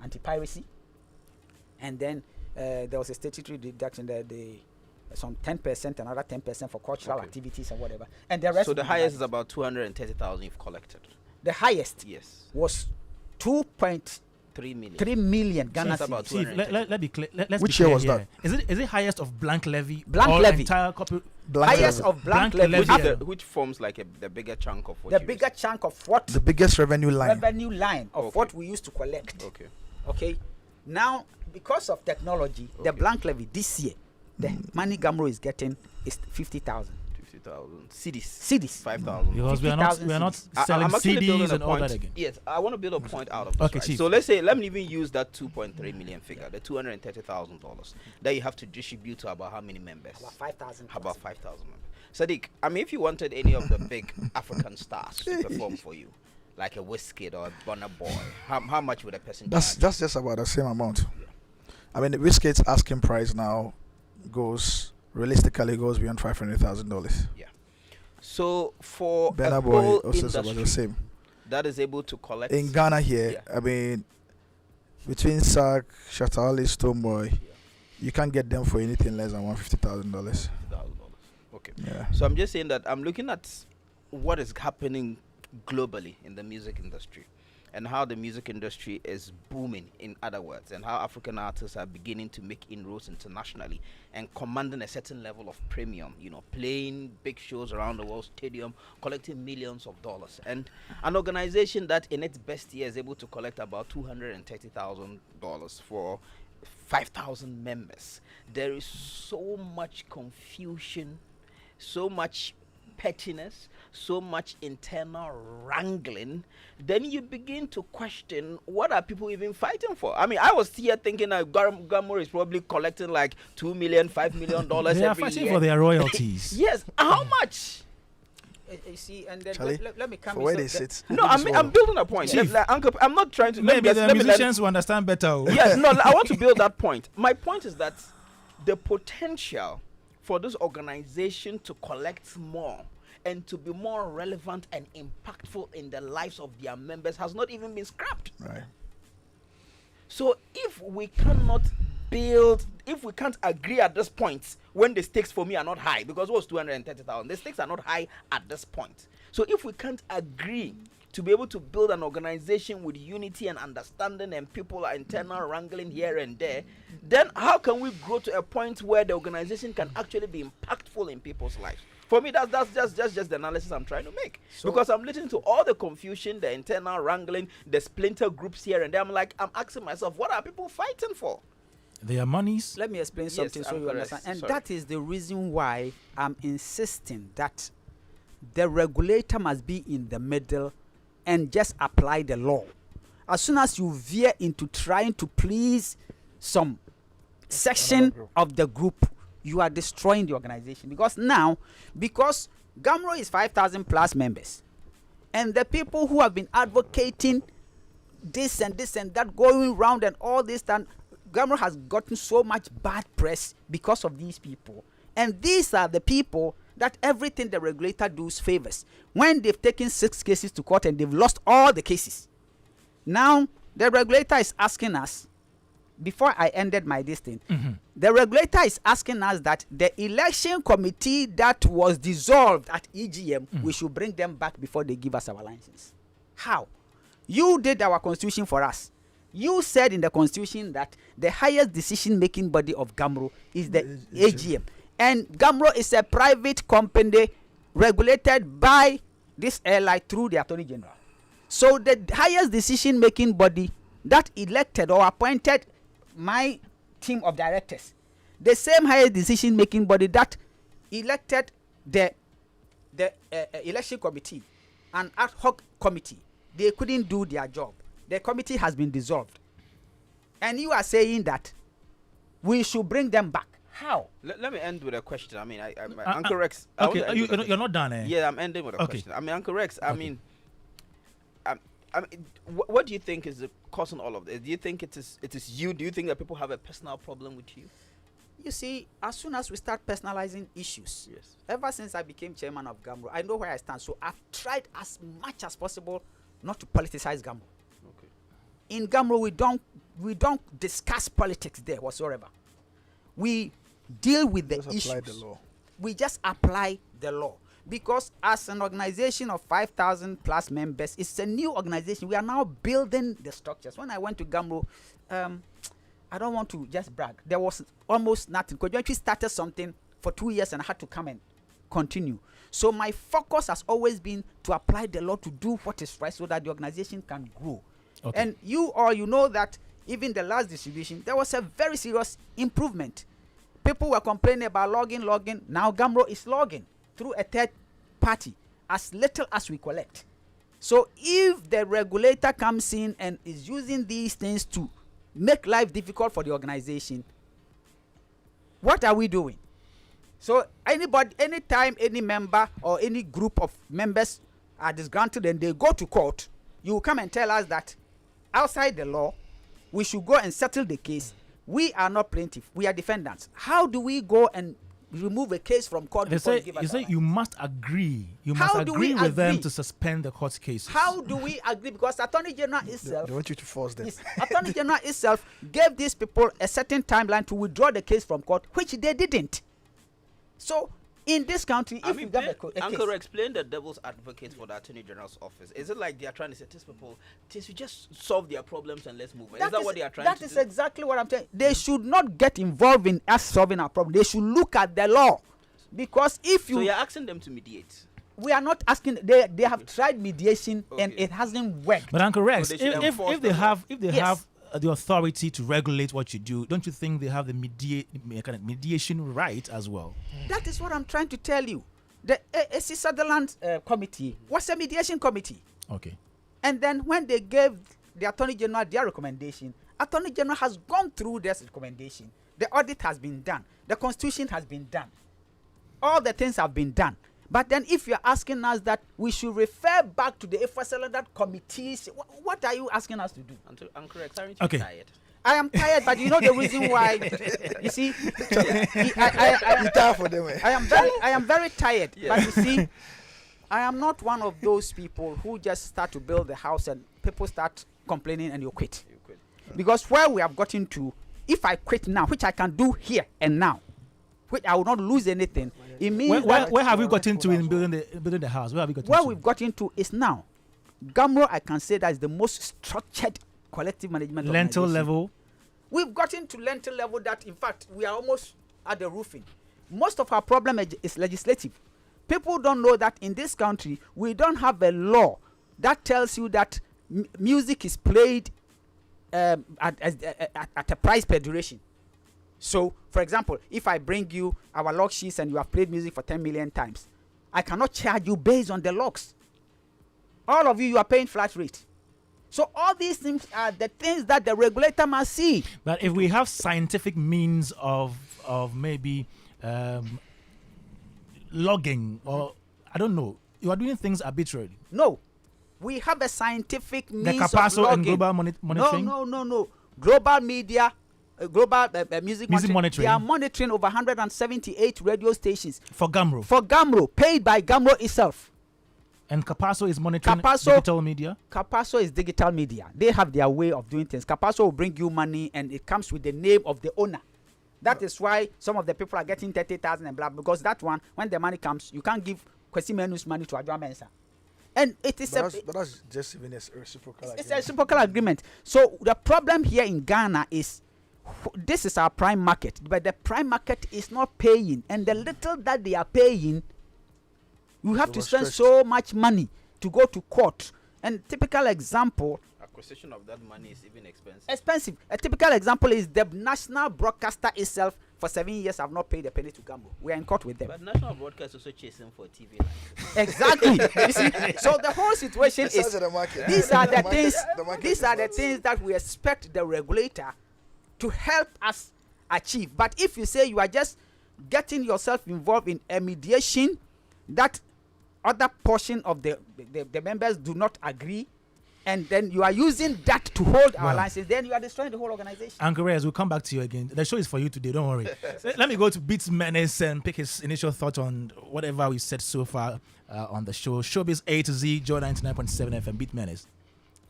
anti-piracy. And then there was a statutory deduction that some 10%, another 10% for cultural activities and whatever. And the rest. So the highest is about 230,000 you've collected. The highest Yes. was 2.3 3 million. million Ghana It's about cedis. See, 230. let be clear. Let's Which be year clear was here. that? Is it highest of blank levy? Blank or levy. Entire copy? Blank Highest levy. of blank Blank levy. levy. Which, which forms like the bigger chunk of what The you bigger chunk of what the biggest revenue line. revenue line of Okay. what we used to collect. Okay. Okay. Now, because of technology, the Okay. blank levy this year, the money GAMRO is getting is 50,000 50,000 CDs. cedis. 5,000. Because we are 50,000 not I- selling I'm actually building CDs a and all point. that again. Yes, I want to build a point out of this. Okay, right? Chief. So let me even use that 2.3 million figure, the $230,000 that you have to distribute to about how many members? About 5,000. About 5,000 members. Sadiq, I mean, if you wanted any of the big African stars to perform for you, like a Wizkid or a Burna Boy, how much would a person That's charge? just about the same amount. I mean, the Wizkid's asking price now realistically goes beyond $500,000. So for Burna a Boy whole also is about the industry same. that is able to collect In Ghana here, Yeah. I mean, between Sack, Shatali, Stoneboy, you can't get them for anything less than $150,000. $1,000. Okay. Yeah. So I'm just saying that I'm looking at what is happening globally in the music industry and how the music industry is booming, in other words, and how African artists are beginning to make inroads internationally and commanding a certain level of premium, playing big shows around the world, stadium, collecting millions of dollars. And an organization that in its best year is able to collect about $230,000 for 5,000 members. There is so much confusion, so much pettiness, so much internal wrangling, then you begin to question, what are people even fighting for? I mean, I was here thinking that GAMRO is probably collecting like $2 million, $5 million They are every fighting year. for their royalties. Yes, how much? You see, and then Charlie, let me come for in. where So they the- sit. No, I'm building a point. Chief. Uncle, I'm not trying to. Maybe the let me- musicians will understand better. oh. Yes, no, I want to build that point. My point is that the potential for this organization to collect more and to be more relevant and impactful in the lives of their members has not even been scrapped. Right. So if we can't agree at this point, when the stakes for me are not high, because it was 230,000, the stakes are not high at this point. So if we can't agree to be able to build an organization with unity and understanding and people are internal wrangling here and there, then how can we grow to a point where the organization can actually be impactful in people's lives? For me, that's just the analysis I'm trying to make. So- because I'm listening to all the confusion, the internal wrangling, the splinter groups here and there. I'm asking myself, what are people fighting for? Their monies. Let me explain Yes, something so I'm you correct. understand. And Sorry. that is the reason why I'm insisting that the regulator must be in the middle and just apply the law. As soon as you veer into trying to please some section of the group, you are destroying the organization. Because GAMRO is 5,000 plus members, and the people who have been advocating this and that going round and all this time, GAMRO has gotten so much bad press because of these people. And these are the people that everything the regulator does favors. When they've taken 6 cases to court and they've lost all the cases, now the regulator is asking us, before I ended my distance, the regulator is asking us that the election committee that was dissolved at EGM, we should bring them back before they give us our license. How? You did our constitution for us. You said in the constitution that the highest decision-making body of GAMRO is the AGM. And GAMRO is a private company regulated by this airline through the Attorney General. So the highest decision-making body that elected or appointed my team of directors, the same highest decision-making body that elected the election committee, an ad hoc committee, they couldn't do their job. the committee has been dissolved. And you are saying that we should bring them back. How? Let me end with a question. I mean, Uncle Rex. Okay, you're not done, eh? Yeah, I'm ending with a question. I mean, Uncle Rex. I mean, what do you think is causing all of this? Do you think it is you? Do you think that people have a personal problem with you? You see, as soon as we start personalizing issues, Yes. ever since I became chairman of GAMRO, I know where I stand. So I've tried as much as possible not to politicize GAMRO. Okay. In GAMRO, we don't discuss politics there whatsoever. We deal with the Just issues. apply the law. We just apply the law. Because as an organization of 5,000 plus members, it's a new organization. We are now building the structures. When I went to GAMRO, I don't want to just brag. There was almost nothing. Because we started something for 2 years and I had to come and continue. So my focus has always been to apply the law to do what is right so that the organization can grow. Okay. And you know that even the last distribution, there was a very serious improvement. People were complaining about logging. Now GAMRO is logging through a third party as little as we collect. So if the regulator comes in and is using these things to make life difficult for the organization, what are we doing? So anytime any member or any group of members are disgruntled and they go to court, you will come and tell us that outside the law, we should go and settle the case. We are not plaintiff, we are defendants. How do we go and remove a case from court? You say you must agree. You must agree with them to suspend the court cases. How do we agree? Because Attorney General itself, They want you to force them. Attorney General itself gave these people a certain timeline to withdraw the case from court, which they didn't. So in this country, if you get a Uncle, case, explain the devil's advocate for the Attorney General's office. Is it like they are trying to say these people, you just solve their problems and let's move on? Is that what they are trying to do? That is exactly what I'm saying. They should not get involved in us solving our problem. They should look at the law. Because if you... So you're asking them to mediate? We are not asking... They have tried mediation and it hasn't worked. But Uncle Rex, So they should enforce if they the law. have the authority to regulate what you do, don't you think they have the mediation right as well? That is what I'm trying to tell you. The A.C. Sutherland committee was a mediation committee. Okay. And then when they gave the Attorney General their recommendation, Attorney General has gone through this recommendation. The audit has been done. The constitution has been done. All the things have been done. But then if you're asking us that we should refer back to the A.C. Sutherland committees, what are you asking us to do? Uncle Rex, aren't Okay. you tired? I am tired, but you know the reason why. You see, You tired for them, eh? I am very tired. Yeah. But you see, I am not one of those people who just start to build the house and people start complaining and you quit. You quit. Because where we have gotten to, if I quit now, which I can do here and now, which I will not lose anything, it means Where have you gotten to in building the house? Where have you gotten where to? we've gotten to is now. GAMRO, I can say that is the most structured collective management Lentil organization. level. We've gotten to lentil level that, in fact, we are almost at the roofing. Most of our problem is legislative. People don't know that in this country, we don't have a law that tells you that music is played at a price per duration. So, for example, if I bring you our log sheets and you have played music for 10 million times, I cannot charge you based on the logs. All of you are paying flat rate. So all these things are the things that the regulator must see. But if we have scientific means of maybe logging, or I don't know, you are doing things arbitrarily. No, we have a scientific means The of Capasso logging. and global monitoring. No. Global media, global music monitoring. They are monitoring over 178 radio stations For GAMRO. for GAMRO, paid by GAMRO itself. And Capasso is monitoring Capasso- digital media. Capasso is digital media. They have their way of doing things. Capasso will bring you money and it comes with the name of the owner. That is why some of the people are getting 30,000 and blah, because that one, when the money comes, you can't give Kwesi Menu's money to Adwa Mensah. And it is But that's just even a reciprocal it's a agreement. reciprocal agreement. So the problem here in Ghana is this is our prime market, but the prime market is not paying, and the little that they are paying, you have to spend so much money to go to court. And typical example, Acquisition of that money is even expensive. expensive. A typical example is the national broadcaster itself for 7 years have not paid a penny to Gamro. We are in court with them. But national broadcast also chasing for TV license. Exactly. You see, so the whole situation The size is of the market. these are the market- things. the market These is are the not- things that we expect the regulator to help us achieve. But if you say you are just getting yourself involved in a mediation that other portion of the members do not agree, and then you are using that to hold our Wow. license, then you are destroying the whole organization. Uncle Reyes, we'll come back to you again. The show is for you today, don't worry. So let me go to Beats Menace and pick his initial thoughts on whatever we said so far on the show. Showbiz A to Z, Joy 99.7 FM, Beat Menace.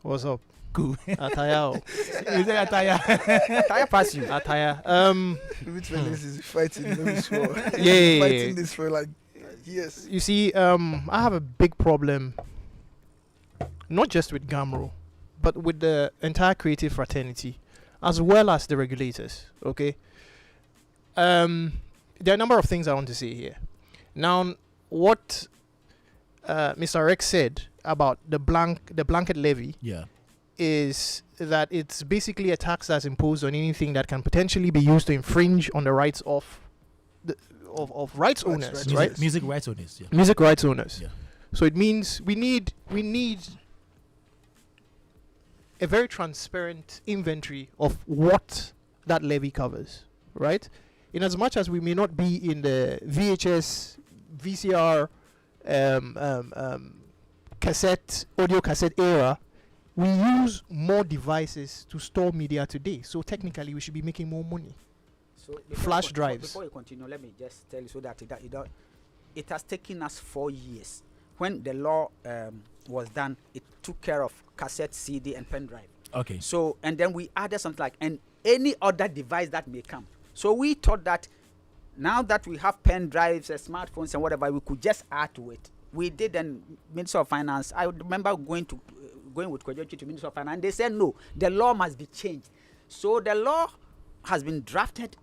What's up? Cool. Ataya. Is there a tire? Tire pass you. Ataya. Which fellas is fighting? Let me swear. Yeah. Fighting this for like years. You see, I have a big problem, not just with Gamro, but with the entire creative fraternity, as well as the regulators. Okay. There are a number of things I want to say here. Now, what Mr. Rex said about the blanket levy Yeah. is that it's basically a tax that's imposed on anything that can potentially be used to infringe on the rights of rights owners, right? Music rights owners, yeah. Music rights owners. Yeah. So it means we need a very transparent inventory of what that levy covers, right? In as much as we may not be in the VHS, VCR, audio cassette era, we use more devices to store media today. So technically, we should be making more money. So Flash drives. Before you continue, let me just tell you so that it has taken us 4 years. When the law was done, it took care of cassette, CD, and pen drive. Okay. So, and then we added something like, and any other device that may come. So we thought that now that we have pen drives, smartphones, and whatever, we could just add to it. We did, and Minister of Finance, I remember going with Kwajochi to Minister of Finance, and they said, no, the law must be changed. So the law has been drafted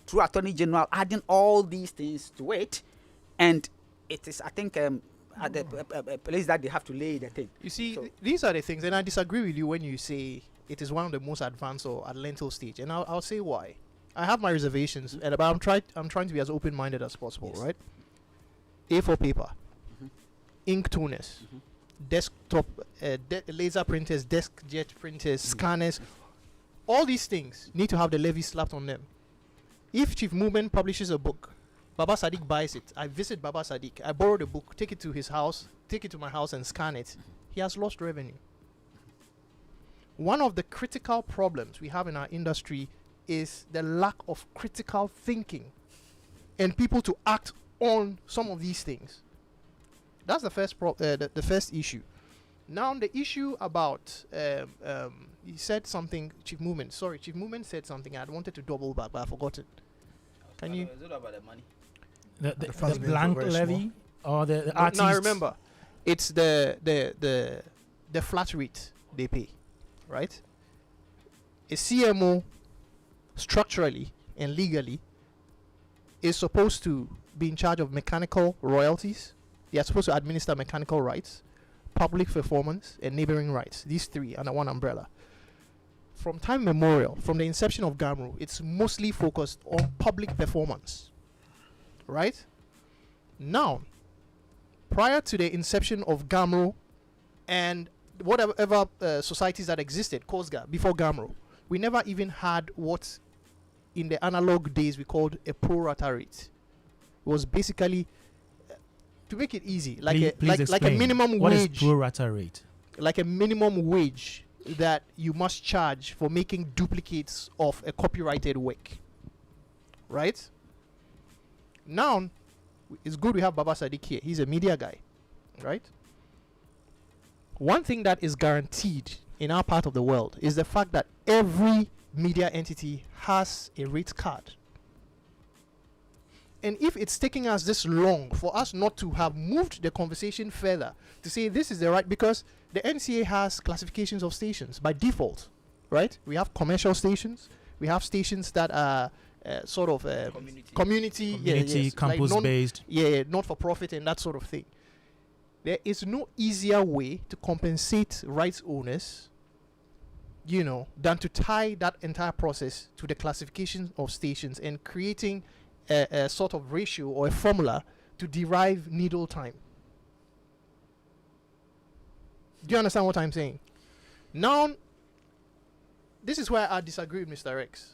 through Attorney General, adding all these things to it, and it is, I think, at the place that they have to lay the thing. You see, So- these are the things, and I disagree with you when you say it is one of the most advanced or at lentil stage, and I'll say why. I have my reservations, but I'm trying to be as open-minded as possible, Yes. right? A4 paper, ink toners, desktop, laser printers, desk-jet printers, scanners, all these things need to have the levy slapped on them. If Chief Movement publishes a book, Baba Sadiq buys it. I visit Baba Sadiq. I borrow the book, take it to his house, take it to my house and scan it. He has lost revenue. One of the critical problems we have in our industry is the lack of critical thinking and people to act on some of these things. That's the first the first issue. Now the issue about he said something. Chief Movement said something. I wanted to double back, but I forgot it. Can you? Is it about the money? The funds being blank very levy or the No, artists? I remember. It's the flat rate they pay, right? A CMO structurally and legally is supposed to be in charge of mechanical royalties. They are supposed to administer mechanical rights, public performance, and neighboring rights. These three under one umbrella. From time memorial, from the inception of Gamro, it's mostly focused on public performance. Right? Now, prior to the inception of Gamro and whatever societies that existed, COSGA, before Gamro, we never even had what in the analog days we called a pro rata rate. It was basically, to make it easy, like Please like a explain. minimum What is wage, pro rata rate? like a minimum wage that you must charge for making duplicates of a copyrighted work. Right? Now, it's good we have Baba Sadiq here. He's a media guy. Right? One thing that is guaranteed in our part of the world is the fact that every media entity has a rate card. And if it's taking us this long for us not to have moved the conversation further to say this is the right, because the NCA has classifications of stations by default, right? We have commercial stations, we have stations that are sort of community, Community, campus based. not for profit and that sort of thing. There is no easier way to compensate rights owners than to tie that entire process to the classification of stations and creating a sort of ratio or a formula to derive needle time. Do you understand what I'm saying? Now, this is where I disagree with Mr. X.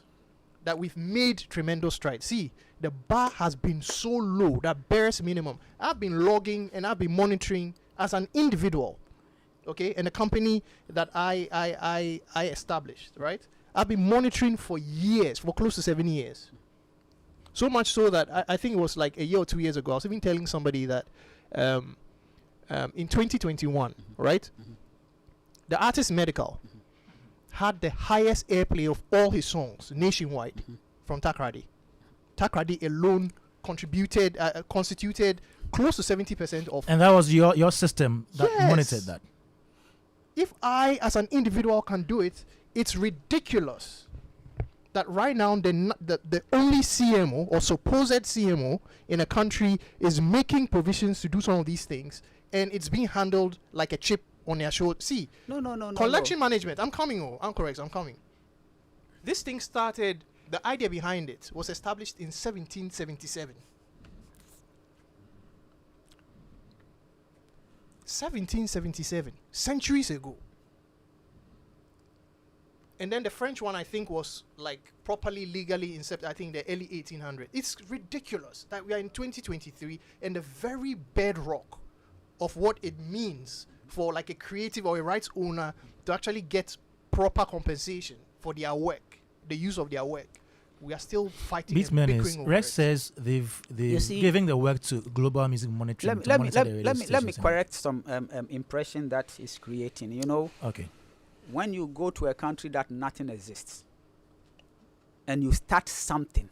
That we've made tremendous strides. See, the bar has been so low, that barest minimum. I've been logging and I've been monitoring as an individual, okay, and a company that I established, right? I've been monitoring for years, for close to 7 years. So much so that I think it was like a year or 2 years ago, I was even telling somebody that in 2021, right, the artist Medical had the highest airplay of all his songs nationwide from Takrady. Takrady alone constituted close to 70% of. And that was your system that Yes. monitored that. If I, as an individual, can do it, it's ridiculous that right now the only CMO or supposed CMO in a country is making provisions to do some of these things, and it's being handled like a chip on their shoulder. See, No. collection management. I'm coming. I'm correct. I'm coming. This thing started. The idea behind it was established in 1777. 1777, centuries ago. And then the French one, I think, was like properly legally incepted, I think, the early 1800s. It's ridiculous that we are in 2023 and the very bedrock of what it means for like a creative or a rights owner to actually get proper compensation for their work, the use of their work. We are still fighting and Beatman is bickering over Rex it. says they've You see, giving the work to Global Music Monitoring. to monitor the radio let me stations and- correct some impression that is creating. You know, Okay. when you go to a country that nothing exists and you start something,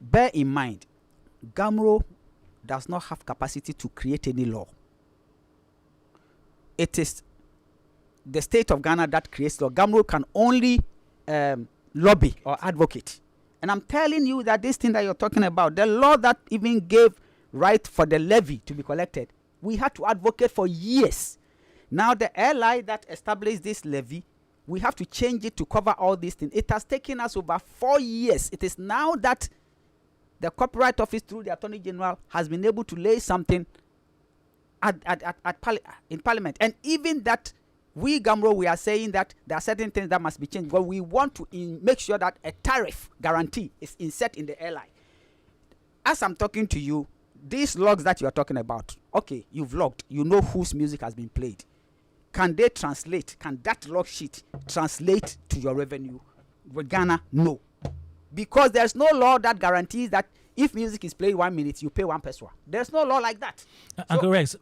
bear in mind, GAMRO does not have capacity to create any law. It is the state of Ghana that creates law. GAMRO can only lobby or advocate. And I'm telling you that this thing that you're talking about, the law that even gave right for the levy to be collected, we had to advocate for years. Now the airline that established this levy, we have to change it to cover all these things. It has taken us over 4 years. It is now that the Copyright Office through the Attorney General has been able to lay something in Parliament. And even that, we GAMRO, we are saying that there are certain things that must be changed, but we want to make sure that a tariff guarantee is inset in the airline. As I'm talking to you, these logs that you are talking about, okay, you've logged, you know whose music has been played. Can they translate? Can that log sheet translate to your revenue? With Ghana, no. Because there's no law that guarantees that if music is played 1 minute, you pay 1 peso. There's no law like that. Uncle Rex,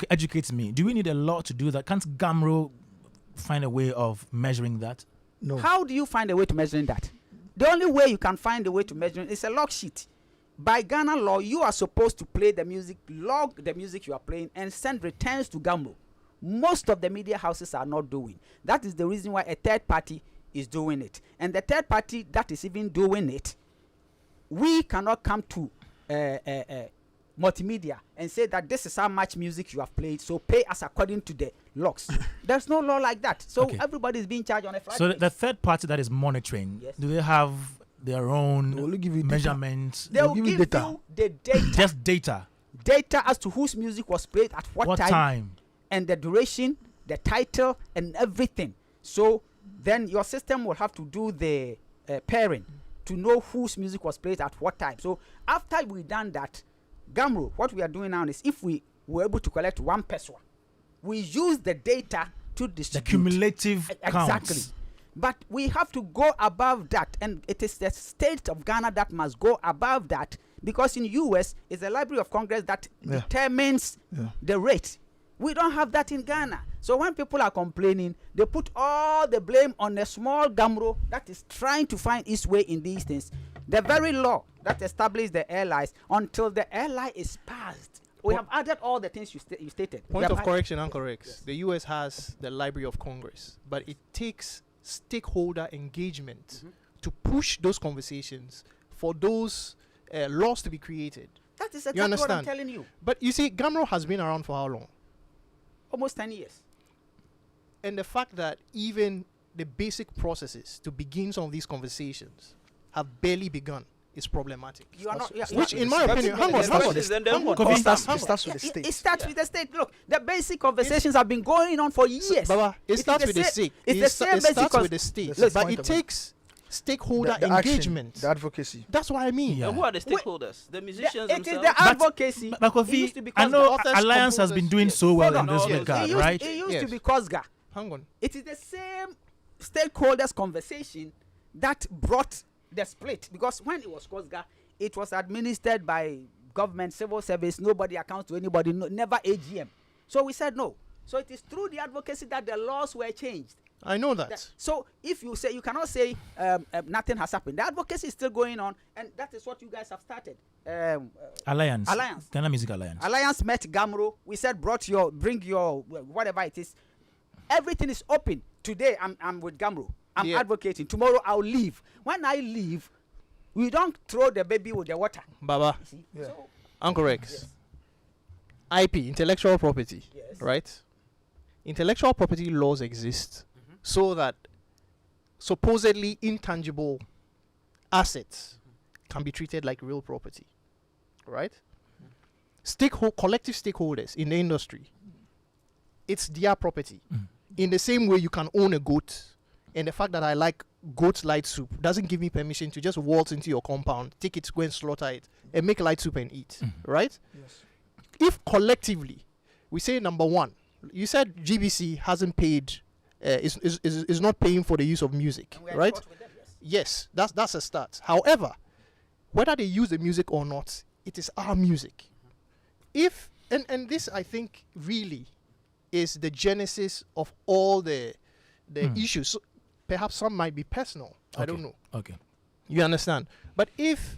educate me. Do we need a law to do that? Can't GAMRO find a way of measuring that? No. How do you find a way to measuring that? The only way you can find a way to measure it is a log sheet. By Ghana law, you are supposed to play the music, log the music you are playing, and send returns to GAMRO. Most of the media houses are not doing. That is the reason why a third party is doing it. And the third party that is even doing it, we cannot come to multimedia and say that this is how much music you have played, so pay us according to the logs. There's no law like that. So Okay. everybody is being charged on a flat So rate. the third party that is monitoring, Yes. do they have their They own only give you data. measurements? They will give give you you data. the data, Just data. data as to whose music was played at what time, and the duration, the title, and everything. So then your system will have to do the pairing to know whose music was played at what time. So after we done that, GAMRO, what we are doing now is if we were able to collect 1 peso, we use the data to The distribute. cumulative Exactly. counts. But we have to go above that, and it is the state of Ghana that must go above that, because in US it's the Library of Congress that Yeah. determines Yeah. the rate. We don't have that in Ghana. So when people are complaining, they put all the blame on a small GAMRO that is trying to find its way in these things. The very law that established the airlines, until the airline is passed, we have added all the things you stated. We Point have of added- correction, Uncle Rex. The US has the Library of Congress, but it takes stakeholder engagement to push those conversations for those laws to be created. That is You exactly what I'm understand? telling you. But you see, GAMRO has been around for how long? Almost 10 years. and the fact that even the basic processes to begin some of these conversations have barely begun is problematic. You are not. Which, in my opinion, hang on. Kofi, It starts with the state. It starts with the state. Look, the basic conversations have been going on for years. Baba, it starts with the state. It's the same It starts basic with the state, That's the but point it of takes stakeholder the action, engagement. the advocacy. That's what I mean. Yeah. And who are the stakeholders? The musicians It is themselves? the advocacy. But It used to Kofi, be I Kosga. know Authors, Alliance has been composers, doing yes. so well in Hold on, this no, yes. regard, It used, right? it used Yes. to be Kosga. Hang on. It is the same stakeholders conversation that brought the split, because when it was Kosga, it was administered by government, civil service, nobody accounts to anybody, never AGM. So we said no. So it is through the advocacy that the laws were changed. I know that. So if you say, you cannot say nothing has happened. The advocacy is still going on, and that is what you guys have started. Alliance. Alliance. Ghana Music Alliance. Alliance met Gamro. We said bring your whatever it is. Everything is open. Today I'm with Gamro. I'm Yeah. advocating. Tomorrow I'll leave. When I leave, we don't throw the baby with the water. Baba, You see? Yeah. So, Uncle Rex. Yes. IP, intellectual property, yes. right? Intellectual property laws exist so that supposedly intangible assets can be treated like real property, right? Collective stakeholders in the industry, it's their property. In the same way you can own a goat, and the fact that I like goat light soup doesn't give me permission to just waltz into your compound, take it, go and slaughter it, and make light soup and eat, right? Yes. If collectively we say, number one, you said GBC hasn't paid, is not paying for the use of music, And we are right? short with them, yes. Yes, that's a start. However, whether they use the music or not, it is our music. If and this, I think, really is the genesis of all the issues. So perhaps some might be personal. I don't know. Okay. You understand? But if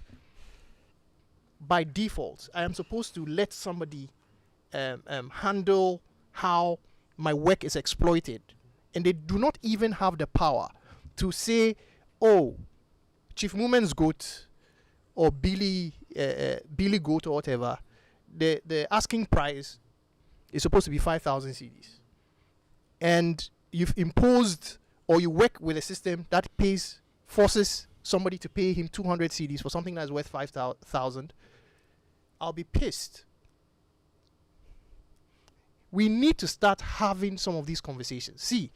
by default I am supposed to let somebody handle how my work is exploited, and they do not even have the power to say, oh, Chief Movement's goat or Billy goat or whatever, the asking price is supposed to be 5,000 CDs, and you've imposed, or you work with a system that forces somebody to pay him 200 CDs for something that's worth 5,000, I'll be pissed. We need to start having some of these conversations. See,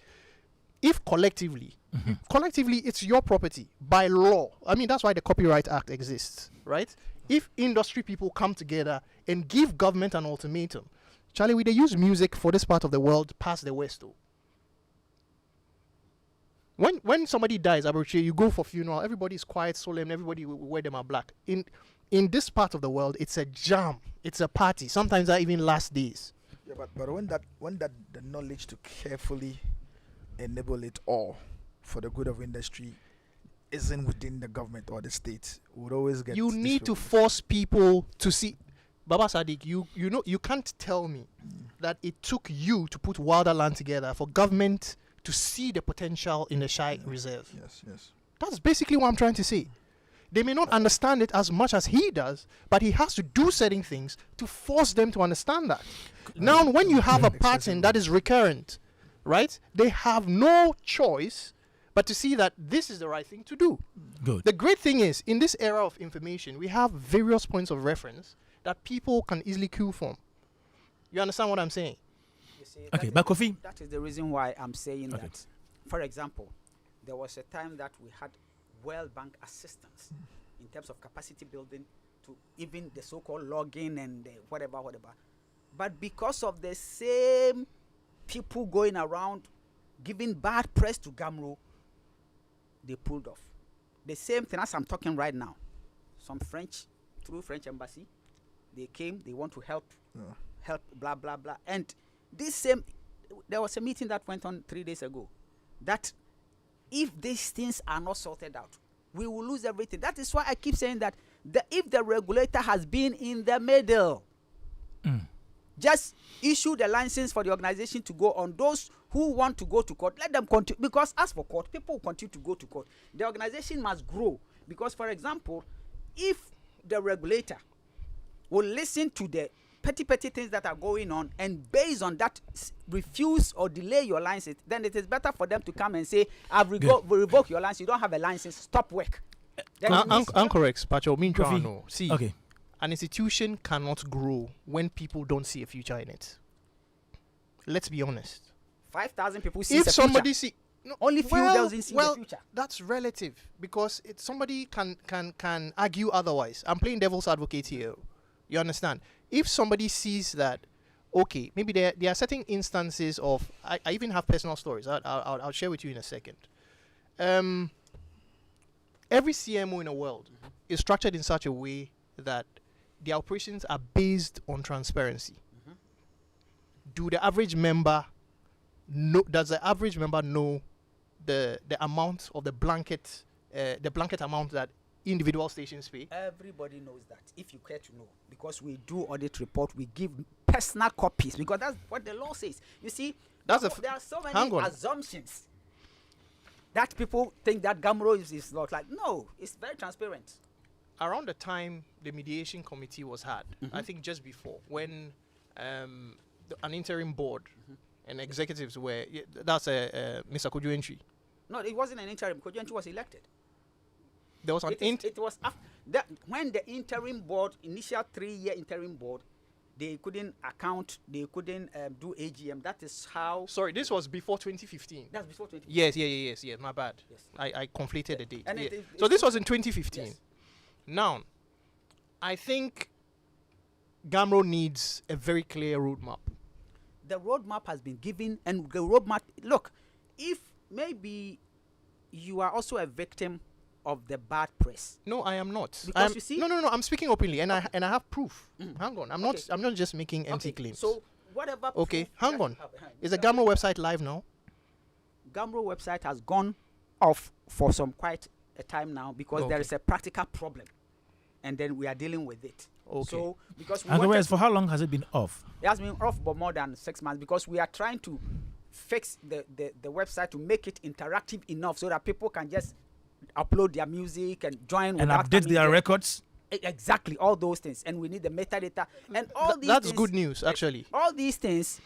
if collectively, it's your property by law. I mean, that's why the Copyright Act exists, right? If industry people come together and give government an ultimatum, Charlie, we they use music for this part of the world past the West, though. When somebody dies, Abuchi, you go for funeral, everybody is quiet, solemn, everybody will wear them are black. In this part of the world, it's a jam, it's a party. Sometimes that even lasts days. Yeah, but when that the knowledge to carefully enable it all for the good of industry isn't within the government or the state, would always get. You need to force people to see. Baba Sadiq, you know, you can't tell me that it took you to put Wilderland together for government to see the potential in the Shai Reserve. Yes. That's basically what I'm trying to say. They may not understand it as much as he does, but he has to do certain things to force them to understand that. Now, when you have a pattern that is recurrent, right, they have no choice but to see that this is the right thing to do. Good. The great thing is, in this era of information, we have various points of reference that people can easily queue from. You understand what I'm saying? You see, Okay, but Kofi. that is the reason why I'm saying Okay. that. For example, there was a time that we had World Bank assistance in terms of capacity building to even the so-called logging and the whatever. But because of the same people going around giving bad press to Gamro, they pulled off. The same thing as I'm talking right now. Some through French embassy, they came, they want to help, blah, blah, blah. And there was a meeting that went on 3 days ago, that if these things are not sorted out, we will lose everything. That is why I keep saying that if the regulator has been in the middle, just issue the license for the organization to go on. Those who want to go to court, let them continue. Because as for court, people will continue to go to court. The organization must grow. Because, for example, if the regulator will listen to the petty things that are going on, and based on that refuse or delay your license, then it is better for them to come and say, I've revoked your license, you don't have a license, stop work. Correct, Pacho. Kofi, No. See, Okay. an institution cannot grow when people don't see a future in it. Let's be honest. 5,000 people see If the somebody future. see, no, Only few doesn't see the future. That's relative, because somebody can argue otherwise. I'm playing devil's advocate here. You understand? If somebody sees that, okay, maybe there are certain instances of, I even have personal stories. I'll share with you in a second. Every CMO in the world is structured in such a way that the operations are based on transparency. Do the average member know? Does the average member know the amount of the blanket amount that individual stations pay? Everybody knows that, if you care to know, because we do audit report, we give personal copies, because that's what the law says. You see, That's there are so hang many on. assumptions that people think that Gamro is not like. No, it's very transparent. Around the time the mediation committee was had, I think just before, when an interim board and executives were, that's Mr. Kojo Entry. No, it wasn't an interim. Kojo was elected. There was an It was after when the interim board, initial 3-year interim board, they couldn't account, they couldn't do AGM. That is how. Sorry, this was before 2015. That's before 20. Yes, my bad. Yes. I conflated the date. And Yeah. so This was in 2015. Yes. Now, I think Gamro needs a very clear roadmap. The roadmap has been given, and the roadmap. Look, if maybe you are also a victim of the bad press. No, I am not. Because you see. No. I'm speaking openly, and I have proof. Hang on, I'm not just making empty claims. So whatever. Okay, proof hang that on. you have- Is the Gamro website live now? Gamro website has gone off for some quite a time now, because there Okay. is a practical problem, and then we are dealing with it. Okay. So because we And wanted whereas for how long has it been off? it has been off for more than 6 months, because we are trying to fix the website to make it interactive enough so that people can just upload their music and join And without update coming their there. records? Exactly, all those things, and we need the metadata and all these. That's things, good news, actually. All these things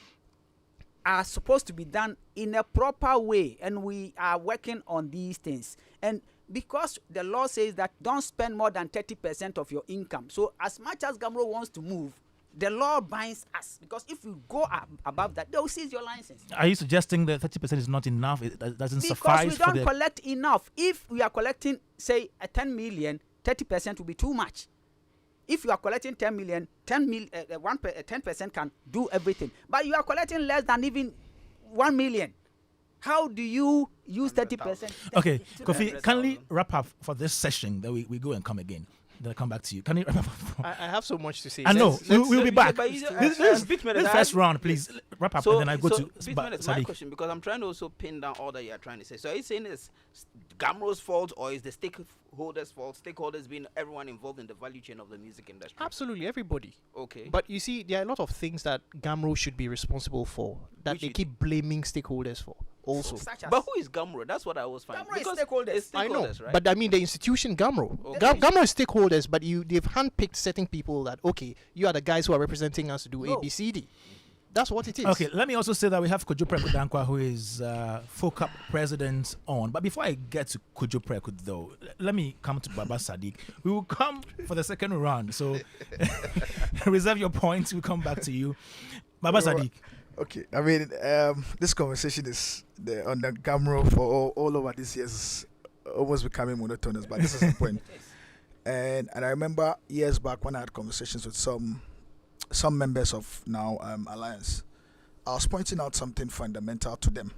are supposed to be done in a proper way, and we are working on these things. And because the law says that don't spend more than 30% of your income, so as much as Gamro wants to move, the law binds us, because if you go above that, they'll seize your license. Are you suggesting that 30% is not enough? It doesn't Because suffice we for don't the. collect enough. If we are collecting, say, 10 million, 30% will be too much. If you are collecting 10 million, 10% can do everything. But you are collecting less than even 1 million. How do you use 30%? Okay, Kofi, kindly wrap up for this session that we go and come again. Then I'll come back to you. Can you wrap up? I have so much to say. I know. We'll be yeah, back. but you- This Bitman, first round, please wrap up, and then I go to Bitman, it's my Sadiq. question, because I'm trying to also pin down all that you're trying to say. So are you saying it's Gamro's fault, or is the stakeholders' fault? Stakeholders being everyone involved in the value chain of the music industry. Absolutely, everybody. Okay. But you see, there are a lot of things that Gamro should be responsible for that Which they it- keep blaming stakeholders for. Also, Such as But who is Gamro? That's what I was finding. Gamro is Because stakeholders. it's I know, stakeholders, right? but I mean the institution Gamro. Okay. Gamro is stakeholders, but they've handpicked certain people that, okay, you are the guys who are representing us to do No. A, B, C, D. That's what it is. Okay, let me also say that we have Kojo Preku Dankwa, who is FOCAP president on. But before I get to Kojo Preku, though, let me come to Baba Sadiq. We will come for the second round, so reserve your points. We'll come back to you. Baba Sadiq. Okay, I mean, this conversation is on the Gamro for all over this year is almost becoming monotonous, but this is the point. And I remember years back when I had conversations with some members of now Alliance, I was pointing out something fundamental to them.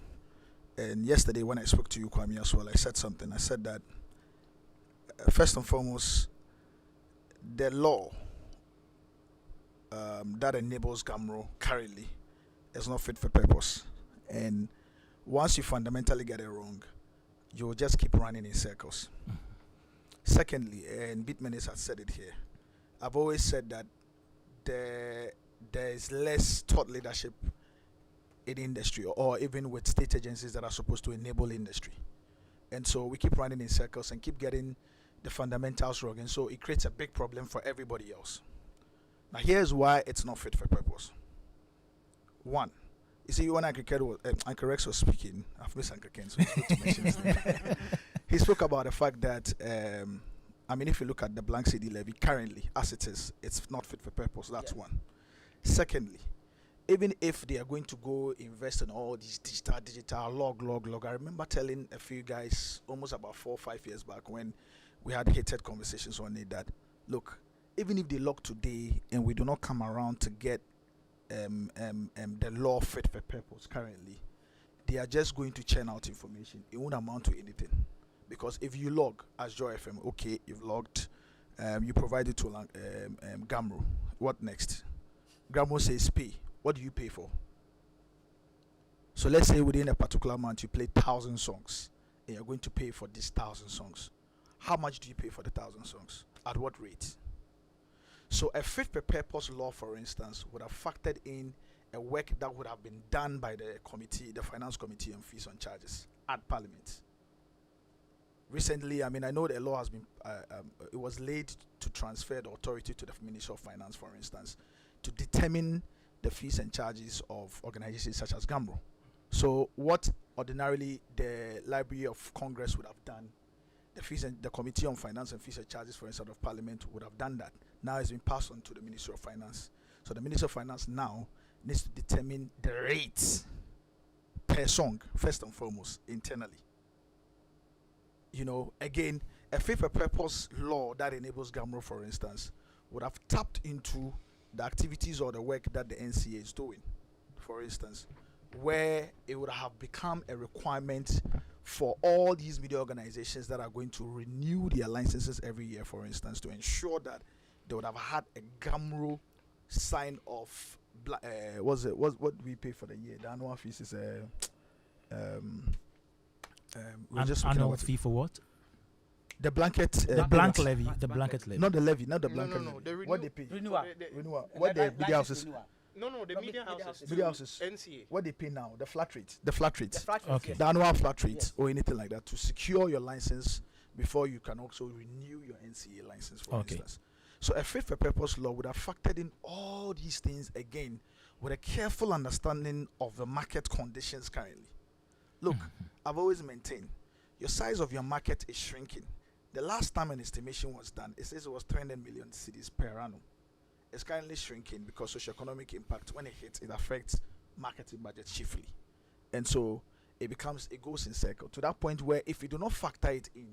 And yesterday when I spoke to you, Kwame, as well, I said something. I said that first and foremost, the law that enables Gamro currently is not fit for purpose. And once you fundamentally get it wrong, you'll just keep running in circles. Secondly, and Bitmanis has said it here, I've always said that there is less thought leadership in industry, or even with state agencies that are supposed to enable industry. And so we keep running in circles and keep getting the fundamentals wrong. And so it creates a big problem for everybody else. Now, here's why it's not fit for purpose. One, you see, when Uncle Rex was speaking, I've missed Uncle Ken, so it's good to mention his name. He spoke about the fact that, if you look at the blank CD levy currently, as it is, it's not fit for purpose. That's one. Secondly, even if they are going to go invest in all these digital log, I remember telling a few guys almost about 4 or 5 years back when we had heated conversations on it that, look, even if they log today and we do not come around to get the law fit for purpose currently, they are just going to churn out information. It won't amount to anything. Because if you log as Joy FM, okay, you've logged, you provide it to Gamro. What next? Gamro says pay. What do you pay for? So let's say within a particular month you play 1,000 songs and you're going to pay for these 1,000 songs. How much do you pay for the 1,000 songs? At what rate? So a fit for purpose law, for instance, would have factored in a work that would have been done by the committee, the finance committee on fees and charges at Parliament. Recently, I know the law has been, it was laid to transfer the authority to the Ministry of Finance, for instance, to determine the fees and charges of organizations such as Gamro. So what ordinarily the Library of Congress would have done, the Committee on Finance and Fees and Charges, for instance, of Parliament would have done that. Now it's been passed on to the Ministry of Finance. So the Ministry of Finance now needs to determine the rates per song, first and foremost, internally. Again, a fit for purpose law that enables Gamro, for instance, would have tapped into the activities or the work that the NCA is doing, for instance, where it would have become a requirement for all these media organizations that are going to renew their licenses every year, for instance, to ensure that they would have had a Gamro sign off. What do we pay for the year? The annual fees is annual fee for what? The blanket. The blanket levy. The blanket levy. Not the levy. Not the blanket No. levy. What they pay? Renewal. What the media houses? No, the media houses. Media houses. NCA. What they pay now? The flat rate. The flat rate. Okay. The annual flat rate or anything like that to secure your license before you can also renew your NCA license, for instance. So a fit for purpose law would have factored in all these things again with a careful understanding of the market conditions currently. Look, I've always maintained your size of your market is shrinking. The last time an estimation was done, it says it was 300 million cedis per annum. It's currently shrinking because socioeconomic impact, when it hits, it affects marketing budget chiefly. And so it goes in circle to that point where if you do not factor it in,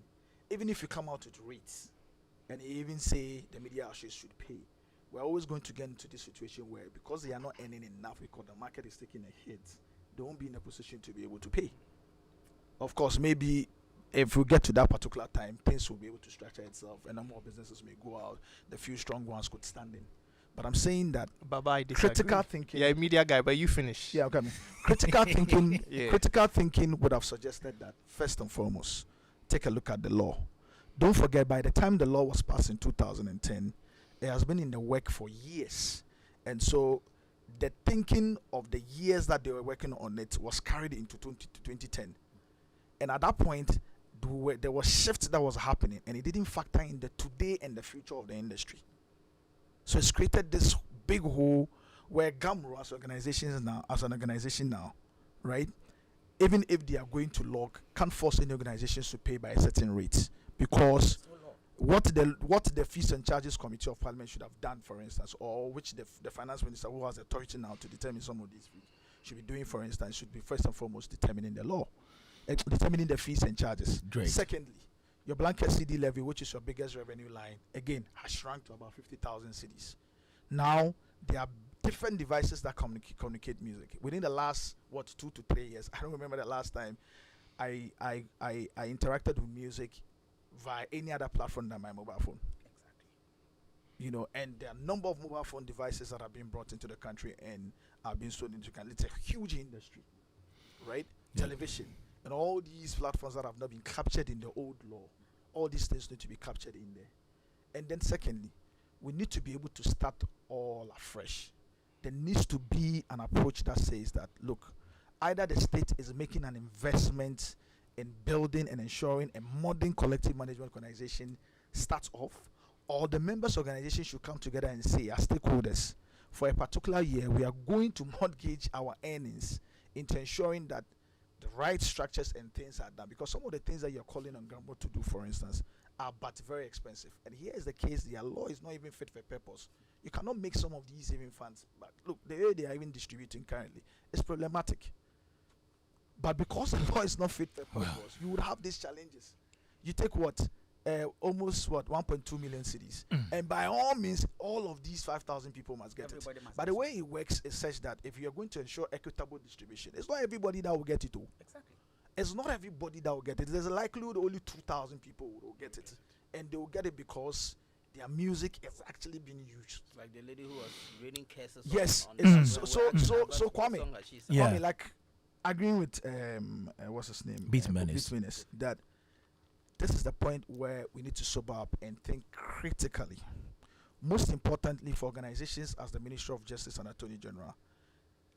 even if you come out with rates and you even say the media houses should pay, we're always going to get into this situation where because they are not earning enough because the market is taking a hit, they won't be in a position to be able to pay. Of course, maybe if we get to that particular time, things will be able to structure itself and more businesses may go out. The few strong ones could stand in. But I'm saying that critical thinking. Yeah, a media guy, but you finish. Yeah, okay. Critical thinking. Yeah. Critical thinking would have suggested that first and foremost, take a look at the law. Don't forget, by the time the law was passed in 2010, it has been in the work for years, and so the thinking of the years that they were working on it was carried into 2010. And at that point, there was shifts that was happening, and it didn't factor in the today and the future of the industry. So it's created this big hole where Gamro as an organization now, right? Even if they are going to log, can't force any organizations to pay by a certain rate because what the Fees and Charges Committee of Parliament should have done, for instance, or which the finance minister who has authority now to determine some of these fees should be doing, for instance, should be first and foremost determining the law. Determining the fees and charges. Great. Secondly, your blanket CD levy, which is your biggest revenue line, again, has shrunk to about 50,000 CDs. Now, there are different devices that communicate music. Within the last, 2 to 3 years, I don't remember the last time I interacted with music via any other platform than my mobile phone. Exactly. And there are a number of mobile phone devices that have been brought into the country and are being sold into the country. It's a huge industry, right? Yeah. Television. And all these platforms that have not been captured in the old law, all these things need to be captured in there. And then secondly, we need to be able to start all afresh. There needs to be an approach that says that, look, either the state is making an investment in building and ensuring a modern collective management organization starts off, All the members organizations should come together and say, as stakeholders, for a particular year, we are going to mortgage our earnings into ensuring that the right structures and things are done. Because some of the things that you're calling on government to do, for instance, are but very expensive. And here is the case: their law is not even fit for purpose. You cannot make some of these saving funds. But look, the way they are even distributing currently is problematic. But because the law is not fit for purpose, you would have these challenges. You take what? Almost what 1.2 million cities, and by all means, all of these 5,000 people must get Everybody it. must But get the way it works is such that if you are going to ensure equitable distribution, it's not everybody that will get it. Exactly. It's not everybody that will get it. There's a likelihood only 2,000 people will get it, and they will get it because their music is actually being used. It's like the lady who was raining curses. Yes, on it's- when so- we asked so- her, so what Kwame, song has she sung? Yeah. I mean, like agreeing with what's his name? Beat Menace. Beat Menace, that this is the point where we need to sober up and think critically. Most importantly, for organizations as the Ministry of Justice and Attorney General,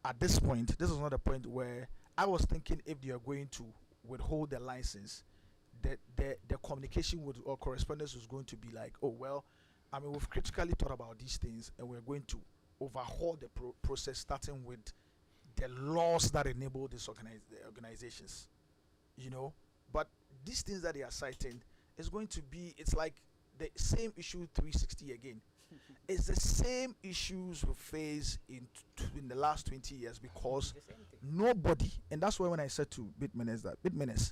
at this point, this is not a point where I was thinking if they are going to withhold the license, the communication would or correspondence was going to be like, oh well, I mean, we've critically thought about these things and we're going to overhaul the process, starting with the laws that enable these organizations, you know. But these things that they are citing is going to be, it's like the same issue 360 again. It's the same issues we face in the last 20 years because The same thing. nobody, and that's why when I said to Bitmenes that Bitmenes,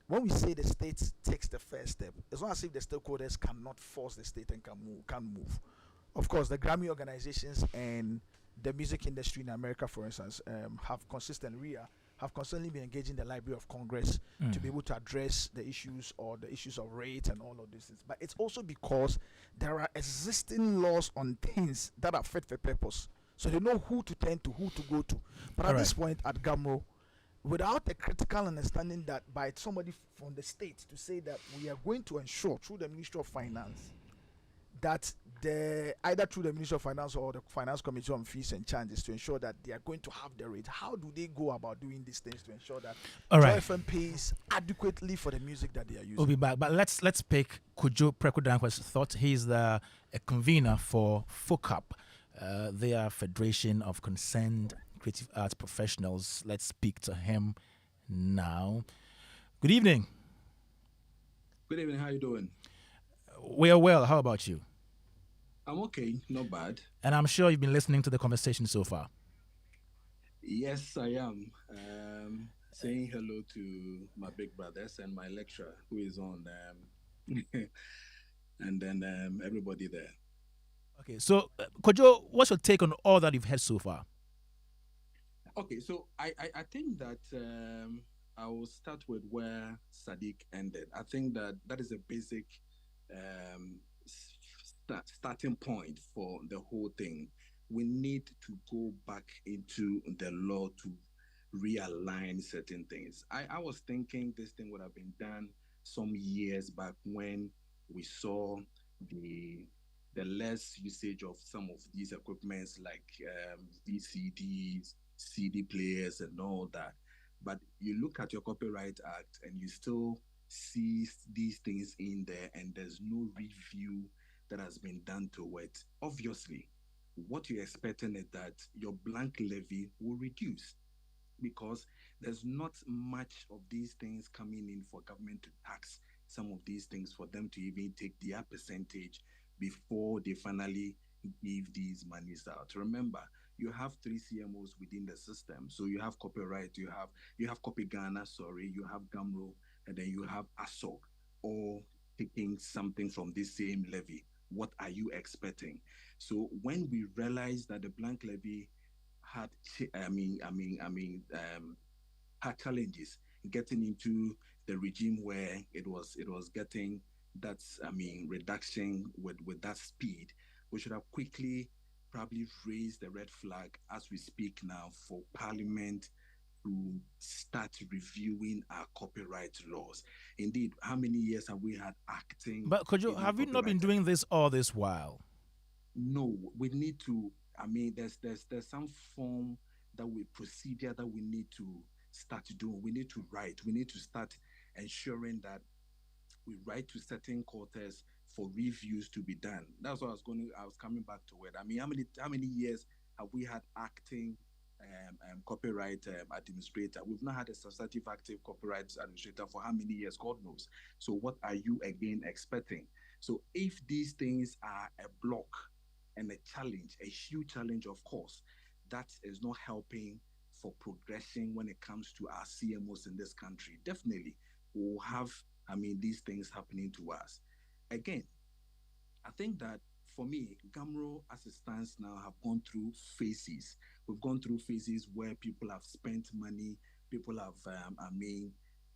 when we say the state takes the first step, it's not as if the stakeholders cannot force the state and can move. Of course, the Grammy organizations and the music industry in America, for instance, have constantly been engaging the Library of Congress to be able to address the issues or the issues of rate and all of these things. But it's also because there are existing laws on things that are fit for purpose. So they know who to turn to, who to go to. But at this point at GAMRO, without a critical understanding that by somebody from the state to say that we are going to ensure through the Ministry of Finance that either through the Ministry of Finance or the Finance Committee on Fees and Charges to ensure that they are going to have the rate. How do they go about doing these things to ensure that All right. Joy FM pays adequately for the music that they are using? We'll be back, but let's pick Kojo Prekudankwa's thought. He's the a convener for FOCAP, their Federation of Concerned Creative Arts Professionals. Let's speak to him now. Good evening. Good evening. How you doing? We are well. How about you? I'm okay. Not bad. And I'm sure you've been listening to the conversation so far. Yes, I am. Saying hello to my big brothers and my lecturer who is on, and then everybody there. Okay, so Kojo, what's your take on all that you've heard so far? Okay, so I think that I will start with where Sadiq ended. I think that is a basic starting point for the whole thing. We need to go back into the law to realign certain things. I was thinking this thing would have been done some years back when we saw the less usage of some of these equipments like VCDs, CD players, and all that. But you look at your Copyright Act and you still see these things in there, and there's no review that has been done to it. Obviously, what you're expecting is that your blank levy will reduce because there's not much of these things coming in for government to tax some of these things for them to even take their percentage before they finally give these monies out. Remember, you have 3 CMOs within the system. So you have copyright, you have Copy Ghana, you have Gamro, and then you have ASOG, all taking something from this same levy. What are you expecting? So when we realized that the blank levy had, had challenges getting into the regime where it was getting that reduction with that speed, we should have quickly probably raised the red flag as we speak now for Parliament to start reviewing our copyright laws. Indeed, how many years have we had acting? But Kojo, have you not been doing this all this while? No, we need to. There's some form procedure that we need to start doing. We need to write. We need to start ensuring that we write to certain quarters for reviews to be done. That's what I was coming back to it. I mean, how many years have we had acting copyright administrator? We've not had a substantive active copyright administrator for how many years? God knows. So what are you again expecting? So if these things are a block and a challenge, a huge challenge, of course, that is not helping for progression when it comes to our CMOs in this country. Definitely, we'll have, I mean, these things happening to us. Again, I think that for me, Gamro, as it stands now, have gone through phases. We've gone through phases where people have spent money, people have,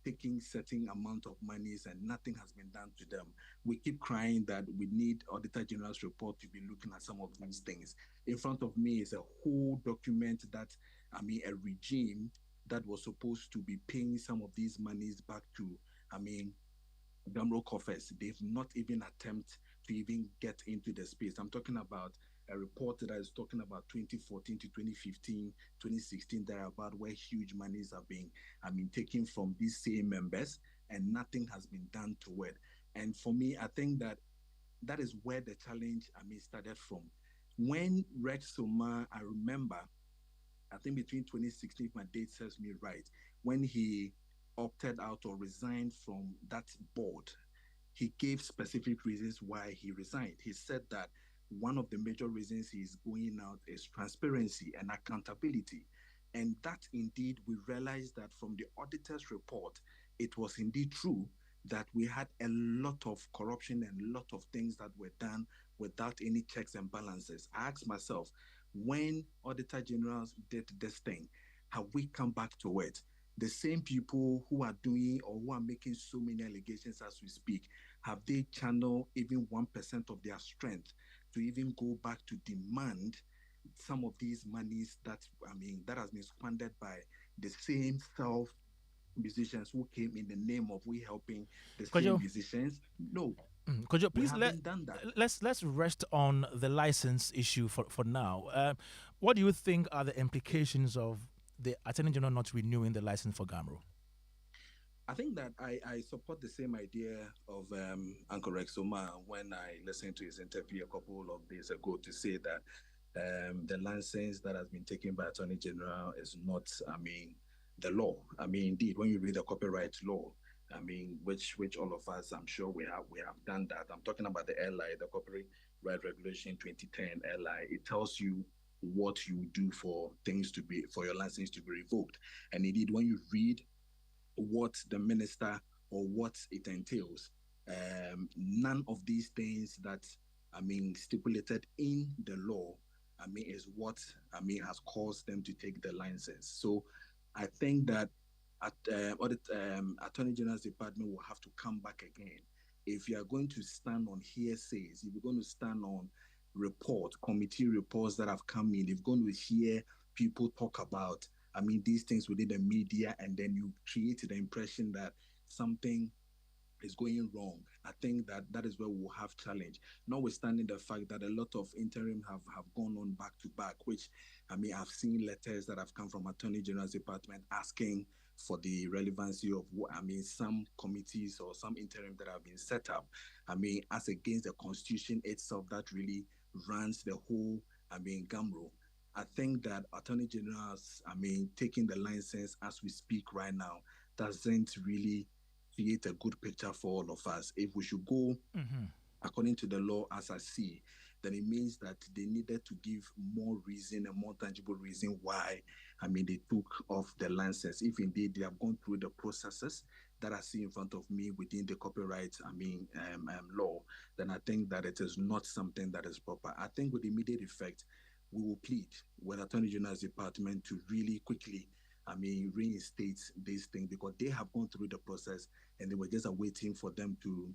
taking certain amount of monies and nothing has been done to them. We keep crying that we need Auditor General's report to be looking at some of these things. In front of me is a whole document that, a regime that was supposed to be paying some of these monies back to, I mean, Gamro coffers. They've not even attempted to even get into the space. I'm talking about a report that is talking about 2014 to 2015, 2016, there about where huge monies are being, taken from these same members and nothing has been done to it. And for me, I think that that is where the challenge, started from. When Rex Soma, I remember, I think between 2016, if my date serves me right, when he opted out or resigned from that board, he gave specific reasons why he resigned. He said that one of the major reasons he's going out is transparency and accountability. And that indeed, we realized that from the auditor's report, it was indeed true that we had a lot of corruption and a lot of things that were done without any checks and balances. I asked myself, when Auditor Generals did this thing, have we come back to it? The same people who are doing or who are making so many allegations as we speak, have they channeled even 1% of their strength to even go back to demand some of these monies that, that has been squandered by the same self musicians who came in the name of we helping the same Kojo, musicians? No, could you we please haven't done that. let's rest on the license issue for now. What do you think are the implications of the Attorney General not renewing the license for Gamro? I think that I support the same idea of Uncle Rexoma when I listened to his interview a couple of days ago to say that the license that has been taken by Attorney General is not, the law. Indeed, when you read the copyright law, which all of us, I'm sure we have done that. I'm talking about the LI, the Copyright Regulation 2010 LI. It tells you what you do for things to be for your license to be revoked. And indeed, when you read what the minister or what it entails. None of these things that stipulated in the law, is what has caused them to take the license. So I think that Attorney General's Department will have to come back again. If you are going to stand on hearsays, if you're going to stand on committee reports that have come in, if you're going to hear people talk about these things within the media, and then you create the impression that something is going wrong. I think that that is where we'll have challenge, notwithstanding the fact that a lot of interim have gone on back to back, which I've seen letters that have come from Attorney General's Department asking for the relevancy of some committees or some interim that have been set up, as against the constitution itself that really runs the whole Gamro. I think that Attorney General's, taking the license as we speak right now, doesn't really create a good picture for all of us. If we should go according to the law as I see, then it means that they needed to give more reason, a more tangible reason why, they took off the license. If indeed they have gone through the processes that I see in front of me within the copyright, law, then I think that it is not something that is proper. I think with immediate effect, we will plead with Attorney General's Department to really quickly, reinstate this thing, because they have gone through the process and they were just waiting for them to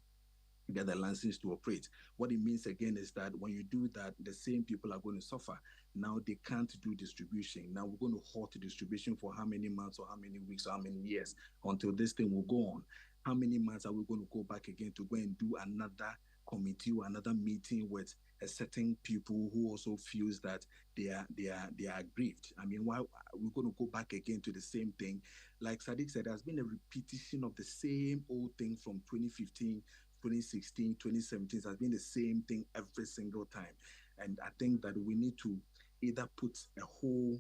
get the license to operate. What it means again is that when you do that, the same people are going to suffer. Now they can't do distribution. Now we're going to halt the distribution for how many months or how many weeks or how many years until this thing will go on. How many months are we going to go back again to go and do another committee or another meeting with a certain people who also feels that they are aggrieved? Why we're going to go back again to the same thing? Like Sadiq said, there's been a repetition of the same old thing from 2015, 2016, 2017 has been the same thing every single time. And I think that we need to either put a whole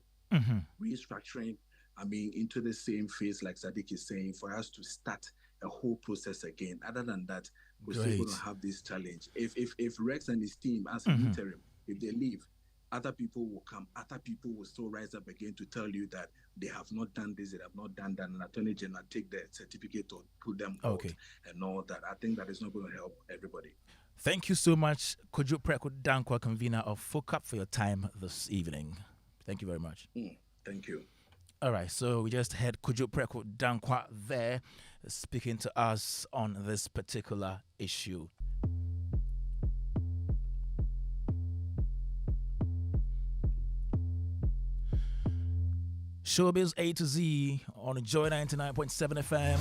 restructuring, into the same phase, like Sadiq is saying, for us to start a whole process again. Other than that, we're still going to have this challenge. If Rex and his team, as an interim, if they leave, other people will come. Other people will still rise up again to tell you that they have not done this, they have not done that, and Attorney General take the certificate or put them out and all that. I think that is not going to help everybody. Thank you so much, Kojo Preko Dankwa, convener of FOCAP, for your time this evening. Thank you very much. Thank you. All right, so we just had Kojo Preko Dankwa there speaking to us on this particular issue. Showbiz A to Z on Joy 99.7 FM.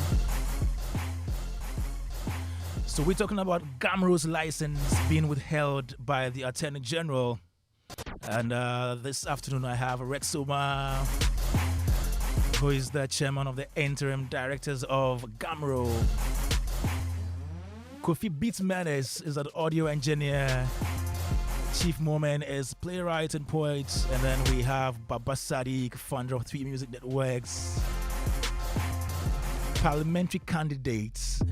So we're talking about Gamro's license being withheld by the Attorney General. And this afternoon I have Rex Uma, who is the chairman of the interim directors of Gamro. Kofi Beatmanis is an audio engineer. Chief Moment is playwright and poet. And then we have Baba Sadiq, founder of 3 Music Networks. Parliamentary candidates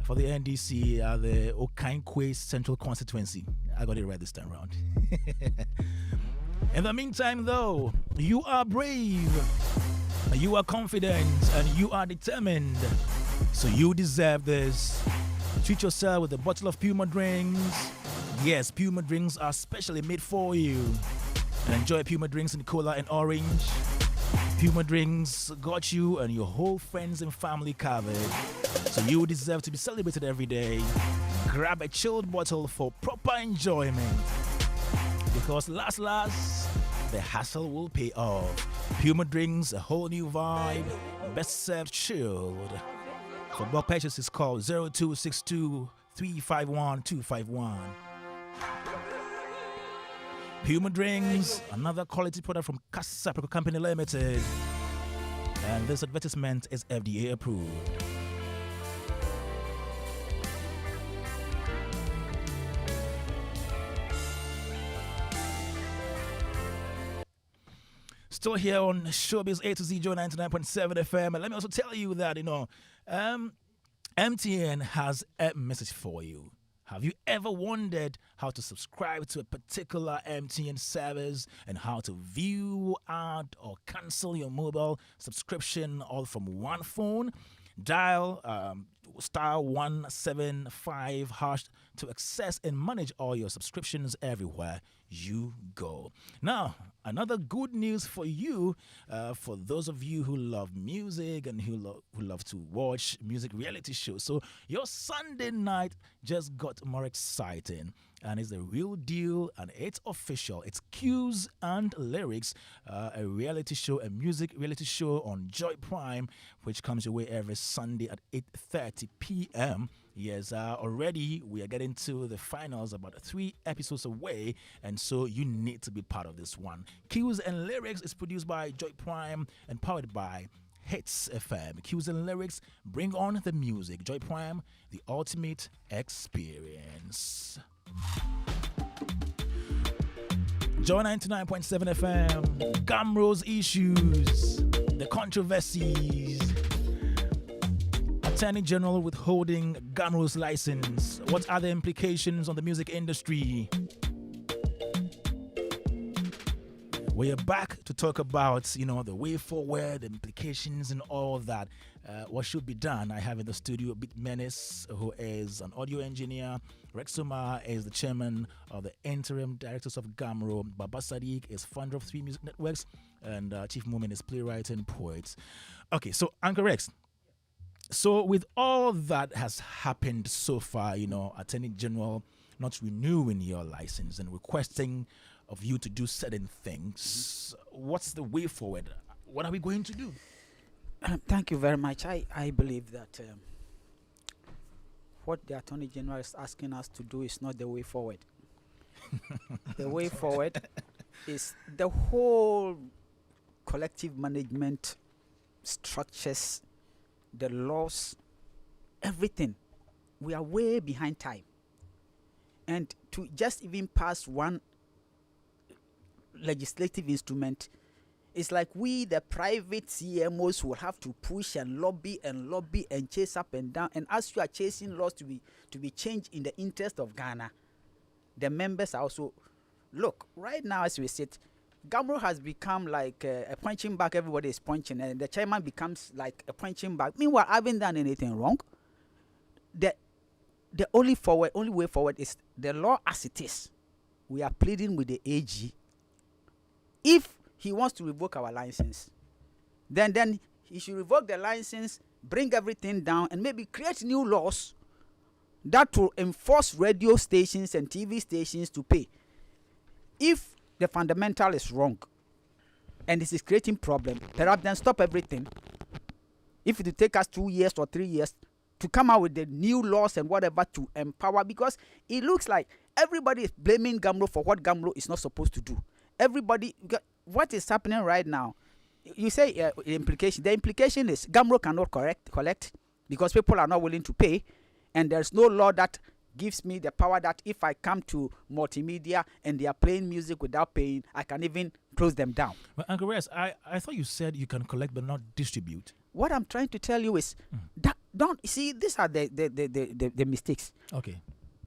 for the NDC are the Okankwe Central Constituency. I got it right this time around. In the meantime, though, you are brave, you are confident, and you are determined. So you deserve this. Treat yourself with a bottle of Puma drinks. Yes, Puma drinks are specially made for you. And enjoy Puma drinks in cola and orange. Puma drinks got you and your whole friends and family covered. So you deserve to be celebrated every day. Grab a chilled bottle for proper enjoyment. Because last, the hassle will pay off. Puma drinks, a whole new vibe. Best served chilled. For bulk purchases, call 0262 351 251. Puma Drinks, another quality product from Casa Africa Company Limited. And this advertisement is FDA approved. Still here on Showbiz A to Z, Joe 99.7 FM. And let me also tell you that, MTN has a message for you. Have you ever wondered how to subscribe to a particular MTN service and how to view, add, or cancel your mobile subscription all from one phone? Dial star 175 hash to access and manage all your subscriptions everywhere you go. Now, another good news for you, for those of you who love music and who love to watch music reality shows. So your Sunday night just got more exciting, and it's the real deal, and it's official. It's Cues and Lyrics, a reality show, a music reality show on Joy Prime, which comes your way every Sunday at 8:30 p.m. Yes, already we are getting to the finals, about 3 episodes away, and so you need to be part of this one. Cues and Lyrics is produced by Joy Prime and powered by Hits FM. Cues and Lyrics, bring on the music. Joy Prime, the ultimate experience. Joy 99.7 FM, Gamro's issues, the controversies. Attorney General withholding Gamro's license. What are the implications on the music industry? We are back to talk about, the way forward, the implications and all that. What should be done? I have in the studio Bit Menace, who is an audio engineer. Rex Uma is the chairman of the interim directors of Gamro. Baba Sadiq is founder of 3 Music Networks. And Chief Moment is playwright and poet. Okay, so Uncle Rex. So with all that has happened so far, Attorney General not renewing your license and requesting of you to do certain things, what's the way forward? What are we going to do? Thank you very much. I believe that what the Attorney General is asking us to do is not the way forward. The way forward is the whole collective management structures, the laws, everything we are way behind time. And to just even pass one legislative instrument, it's like we, the private CMOs, will have to push and lobby and chase up and down. And as you are chasing laws to be changed in the interest of Ghana, the members are also, look, right now as we sit, Gamro has become like a punching bag. Everybody is punching, and the chairman becomes like a punching bag. Meanwhile, I haven't done anything wrong. The only way forward is the law as it is. We are pleading with the AG. If he wants to revoke our license, then he should revoke the license, bring everything down, and maybe create new laws that will enforce radio stations and TV stations to pay. If the fundamental is wrong and this is creating problem, perhaps then stop everything. If it will take us 2 years or 3 years to come out with the new laws and whatever to empower, because it looks like everybody is blaming Gamro for what Gamro is not supposed to do. Everybody, what is happening right now, you say the implication is Gamro cannot collect because people are not willing to pay, and there's no law that gives me the power that if I come to multimedia and they are playing music without paying, I can even close them down. Well, Uncle Reyes, I thought you said you can collect but not distribute. What I'm trying to tell you is that don't see, these are the mistakes. Okay.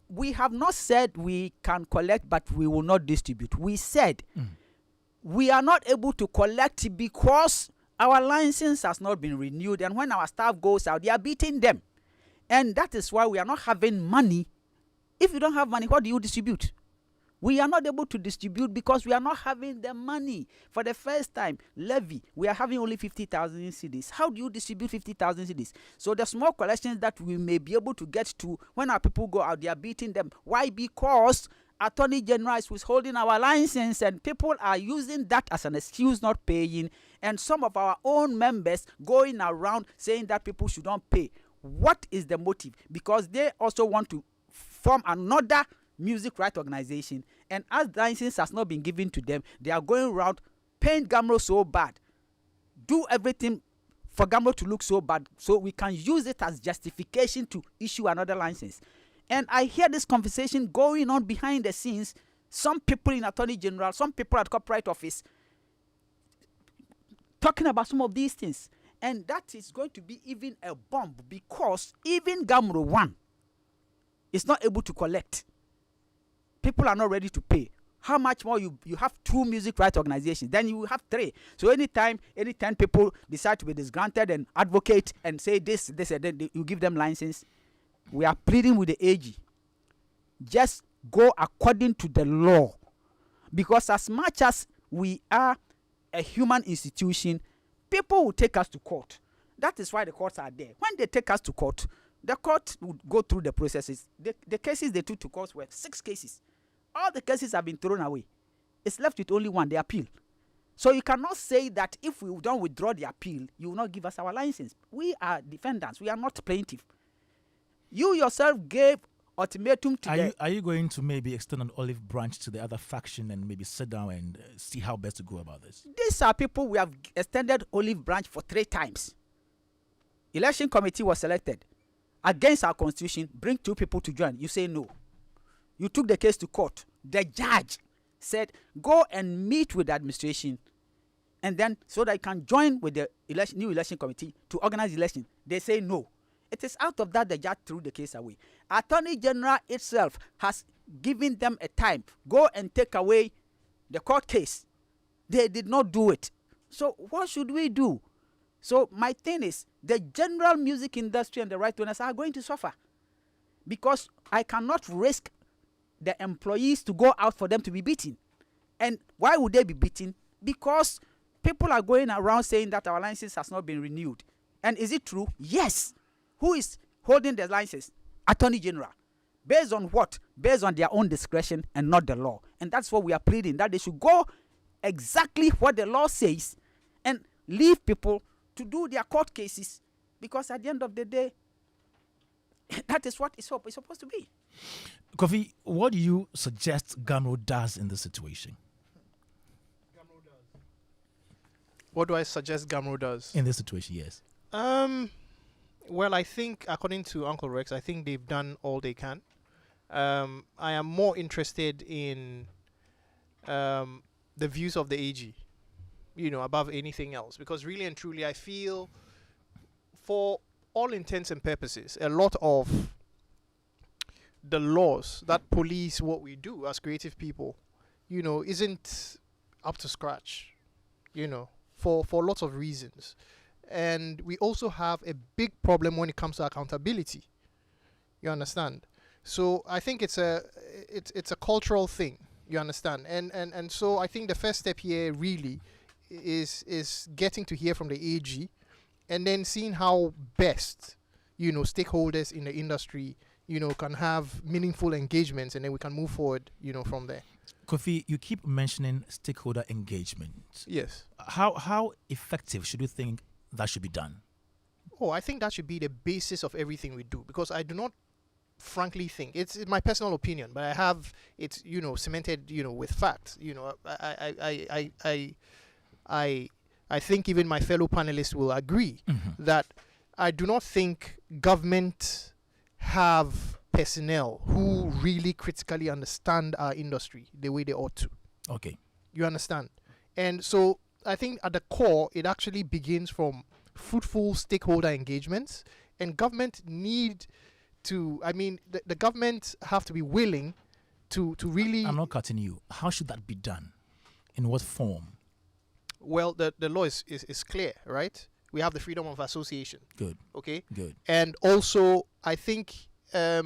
We have not said we can collect but we will not distribute. We said we are not able to collect because our license has not been renewed, and when our staff goes out, they are beating them. And that is why we are not having money. If you don't have money, what do you distribute? We are not able to distribute because we are not having the money. For the first time, levy, we are having only 50,000 cedis. How do you distribute 50,000 cedis? So the small collections that we may be able to get to, when our people go out, they are beating them. Why? Because Attorney General is withholding our license, and people are using that as an excuse not paying, and some of our own members going around saying that people should not pay. What is the motive? Because they also want to form another music rights organization, and as license has not been given to them, they are going around paying Gamro so bad, do everything for Gamro to look so bad, so we can use it as justification to issue another license. And I hear this conversation going on behind the scenes. Some people in Attorney General, some people at Corporate Office talking about some of these things. And that is going to be even a bomb, because even Gamro 1 is not able to collect. People are not ready to pay. How much more you have 2 music rights organizations, then you have 3. So any 10 people decide to be disgranted and advocate and say this, and then you give them license. We are pleading with the AG. Just go according to the law. Because as much as we are a human institution, people will take us to court. That is why the courts are there. When they take us to court, the court will go through the processes. The cases they took to court were 6 cases. All the cases have been thrown away. It's left with only one, the appeal. So you cannot say that if we don't withdraw the appeal, you will not give us our license. We are defendants. We are not plaintiff. You yourself gave ultimatum to Are you going to maybe extend an olive branch to the other faction and maybe sit down and see how best to go about this? These are people we have extended olive branch for 3 times. Election committee was selected. Against our constitution, bring 2 people to join. You say no. You took the case to court. The judge said, go and meet with the administration, and then so that you can join with the new election committee to organize the election. They say no. It is out of that the judge threw the case away. Attorney General itself has given them a time. Go and take away the court case. They did not do it. So what should we do? So my thing is, the general music industry and the right owners are going to suffer, because I cannot risk the employees to go out for them to be beaten. And why would they be beaten? Because people are going around saying that our license has not been renewed. And is it true? Yes. Who is holding the license? Attorney General. Based on what? Based on their own discretion and not the law. And that's what we are pleading, that they should go exactly what the law says and leave people to do their court cases. Because at the end of the day, that is what it's supposed to be. Kofi, what do you suggest Gamro does in this situation? What do I suggest Gamro does? In this situation, yes. Well, I think, according to Uncle Rex, I think they've done all they can. I am more interested in the views of the AG, above anything else. Because really and truly, I feel, for all intents and purposes, a lot of the laws that police what we do as creative people, isn't up to scratch, for lots of reasons. And we also have a big problem when it comes to accountability. You understand? So I think it's a cultural thing. You understand? And so I think the first step here really is getting to hear from the AG, and then seeing how best stakeholders in the industry can have meaningful engagements, and then we can move forward from there. Kofi, you keep mentioning stakeholder engagement. Yes. How effective should you think that should be done? Oh, I think that should be the basis of everything we do, because I do not frankly think, it's my personal opinion, but I have it cemented with facts. I think even my fellow panelists will agree that I do not think government have personnel who really critically understand our industry the way they ought to. Okay. You understand? And so I think at the core, it actually begins from fruitful stakeholder engagements, and government need to, the government have to be willing to really... I'm not cutting you. How should that be done? In what form? Well, the law is clear, right? We have the freedom of association. Good. Okay? Good. And also, I think our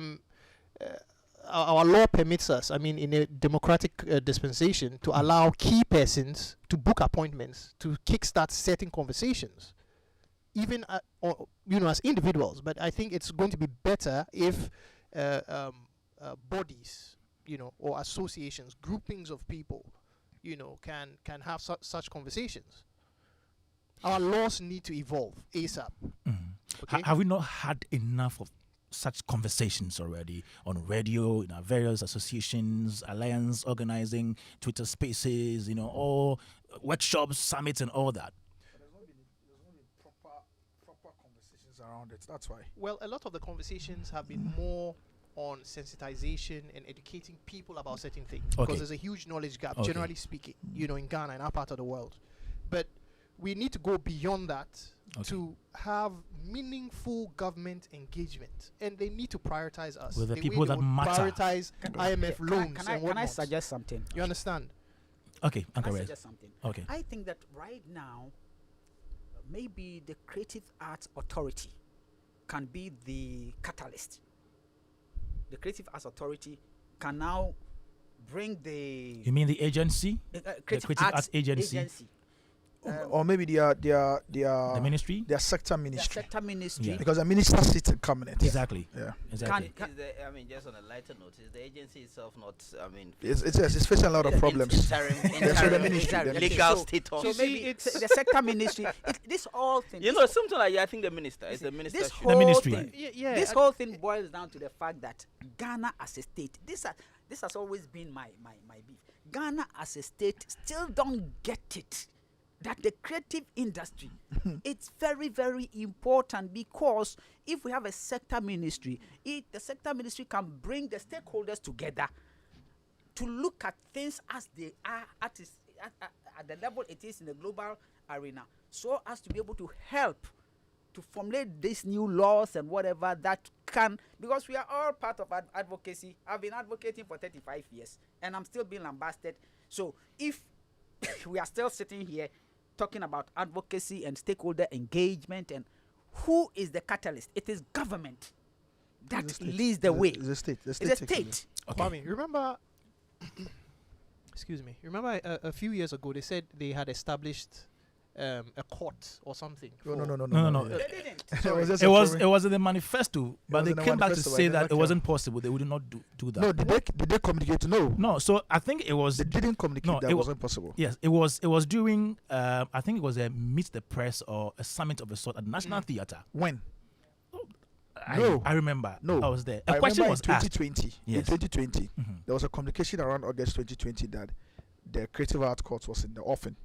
law permits us, in a democratic dispensation, to allow key persons to book appointments to kickstart certain conversations, even as individuals. But I think it's going to be better if bodies, or associations, groupings of people, can have such conversations. Our laws need to evolve ASAP. Okay? Have we not had enough of such conversations already on radio, in our various associations, alliance organizing, Twitter spaces, all workshops, summits, and all that? There's not been proper conversations around it. That's why. Well, a lot of the conversations have been more on sensitization and educating people about certain things, because there's a huge knowledge gap, generally speaking, in Ghana and our part of the world. But we need to go beyond that to have meaningful government engagement, and they need to prioritize us. With the people that matter. Prioritize IMF loans and whatnot. Can I suggest something? You understand? Okay, Can I suggest something? Okay. I think that right now, maybe the Creative Arts Authority can be the catalyst. The Creative Arts Authority can now bring the... You mean the agency? Creative Arts Agency. Or maybe their The ministry? their sector ministry. Sector ministry. Yeah. Because the minister sits in cabinet. Exactly. Yeah. Exactly. Just on a lighter note, is the agency itself not, It's facing a lot of problems. interim ministry. legal So- status? So maybe it's the sector ministry. This whole thing. Something like, I think the minister is the minister. This should- whole ministry. thing, Yeah. this whole thing boils down to the fact that Ghana as a state, this has always been my beef. Ghana as a state still don't get it that the creative industry, it's very, very important, because if we have a sector ministry, the sector ministry can bring the stakeholders together to look at things as they are at the level it is in the global arena, so as to be able to help to formulate these new laws and whatever that can, because we are all part of advocacy. I've been advocating for 35 years and I'm still being lambasted. So if we are still sitting here talking about advocacy and stakeholder engagement, and who is the catalyst? It is government that leads the way. It's the state. The It's state the takes it. state. Kwame, remember... excuse me. Remember a few years ago, they said they had established a court or something. No. No. They didn't. It was in the manifesto, but was they in the came back to manifesto, say but that they it not wasn't possible. They would not do that. No, did they communicate? No. No, so I think it was. They didn't communicate No, that it wasn't possible. Yes, it was during. I think it was a meet the press or a summit of a sort at the National Theatre. When? I remember. No. I was there. I A question remember was in asked. 2020. Yes. In 2020, Mhm. there was a communication around August 2020 that the Creative Arts Court was in the offing.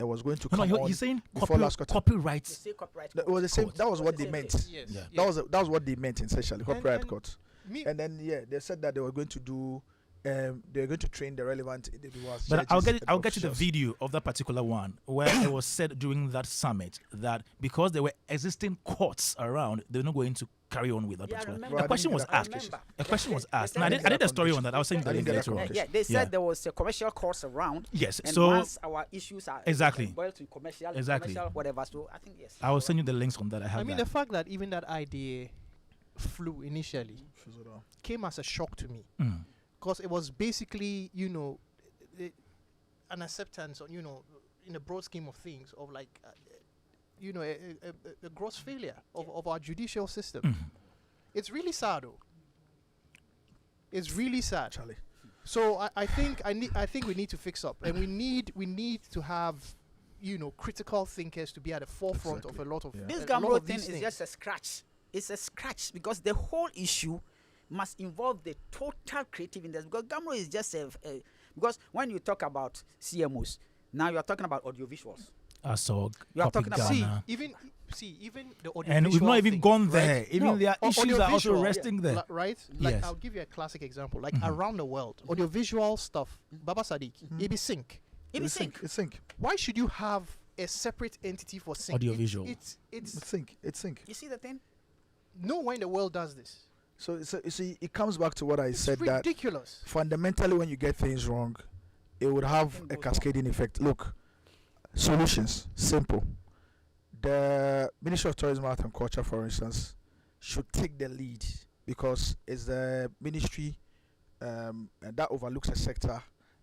it was going to No, come no, on he's saying before last quarter. They copyrights. say copyright. No, it was the same. court. That was what they Same meant. thing. Yes. Yeah. That was what they meant essentially. Copyright and court. me, And then they said that they were going to do. They were going to train the relevant individuals. But I'll judges, I'll get you the officials. video of that particular one where it was said during that summit that because there were existing courts around, they're not going to carry on with that Yeah, I particular. remember. Well, A question I was didn't get asked. that Remember. A question was They asked. said No, I there did a was- story on that. I was saying I that didn't get later that on. conversation. They said there was a commercial course around. Yes. And So once our issues are Exactly. boiled to commercial, Exactly. commercial, whatever. So I think yes. I will send you the links on that. I have I mean, that. the fact that even that idea flew initially came as a shock to me, Mm. because it was basically, an acceptance on, in the broad scheme of things, of like, a gross failure of our judicial system. Mhm. It's really sad, though. It's really sad. Charlie. So I think we need to fix up, and we need to have, critical thinkers to be at the forefront of a lot of Yeah. This a lot Gumroad of thing these is things. just a scratch. It's a scratch because the whole issue must involve the total creative industry. Because Gumroad is just because when you talk about CMOs, now you are talking about audiovisuals. ASOG, You are Copy talking about- Ghana. even the audiovisual And we've not even thing, gone right? there. Even No. their issues are also Audiovisual, resting there. Right? Like, Yes. I'll give you a classic example. Like, Mhm. around the world, audiovisual stuff, Baba Sadiq, EB Sync. It is sync. It's sync. Why should you have a separate entity for sync? Audiovisual. It's It's sync. It's sync. You see the thing? no one in the world does this. So you see, it comes back to what I It's said that ridiculous. fundamentally, when you get things wrong, it would have Everything a goes cascading effect. Look, solutions simple. The Ministry of Tourism, Art and Culture, for instance, should take the lead because it's the ministry that overlooks a sector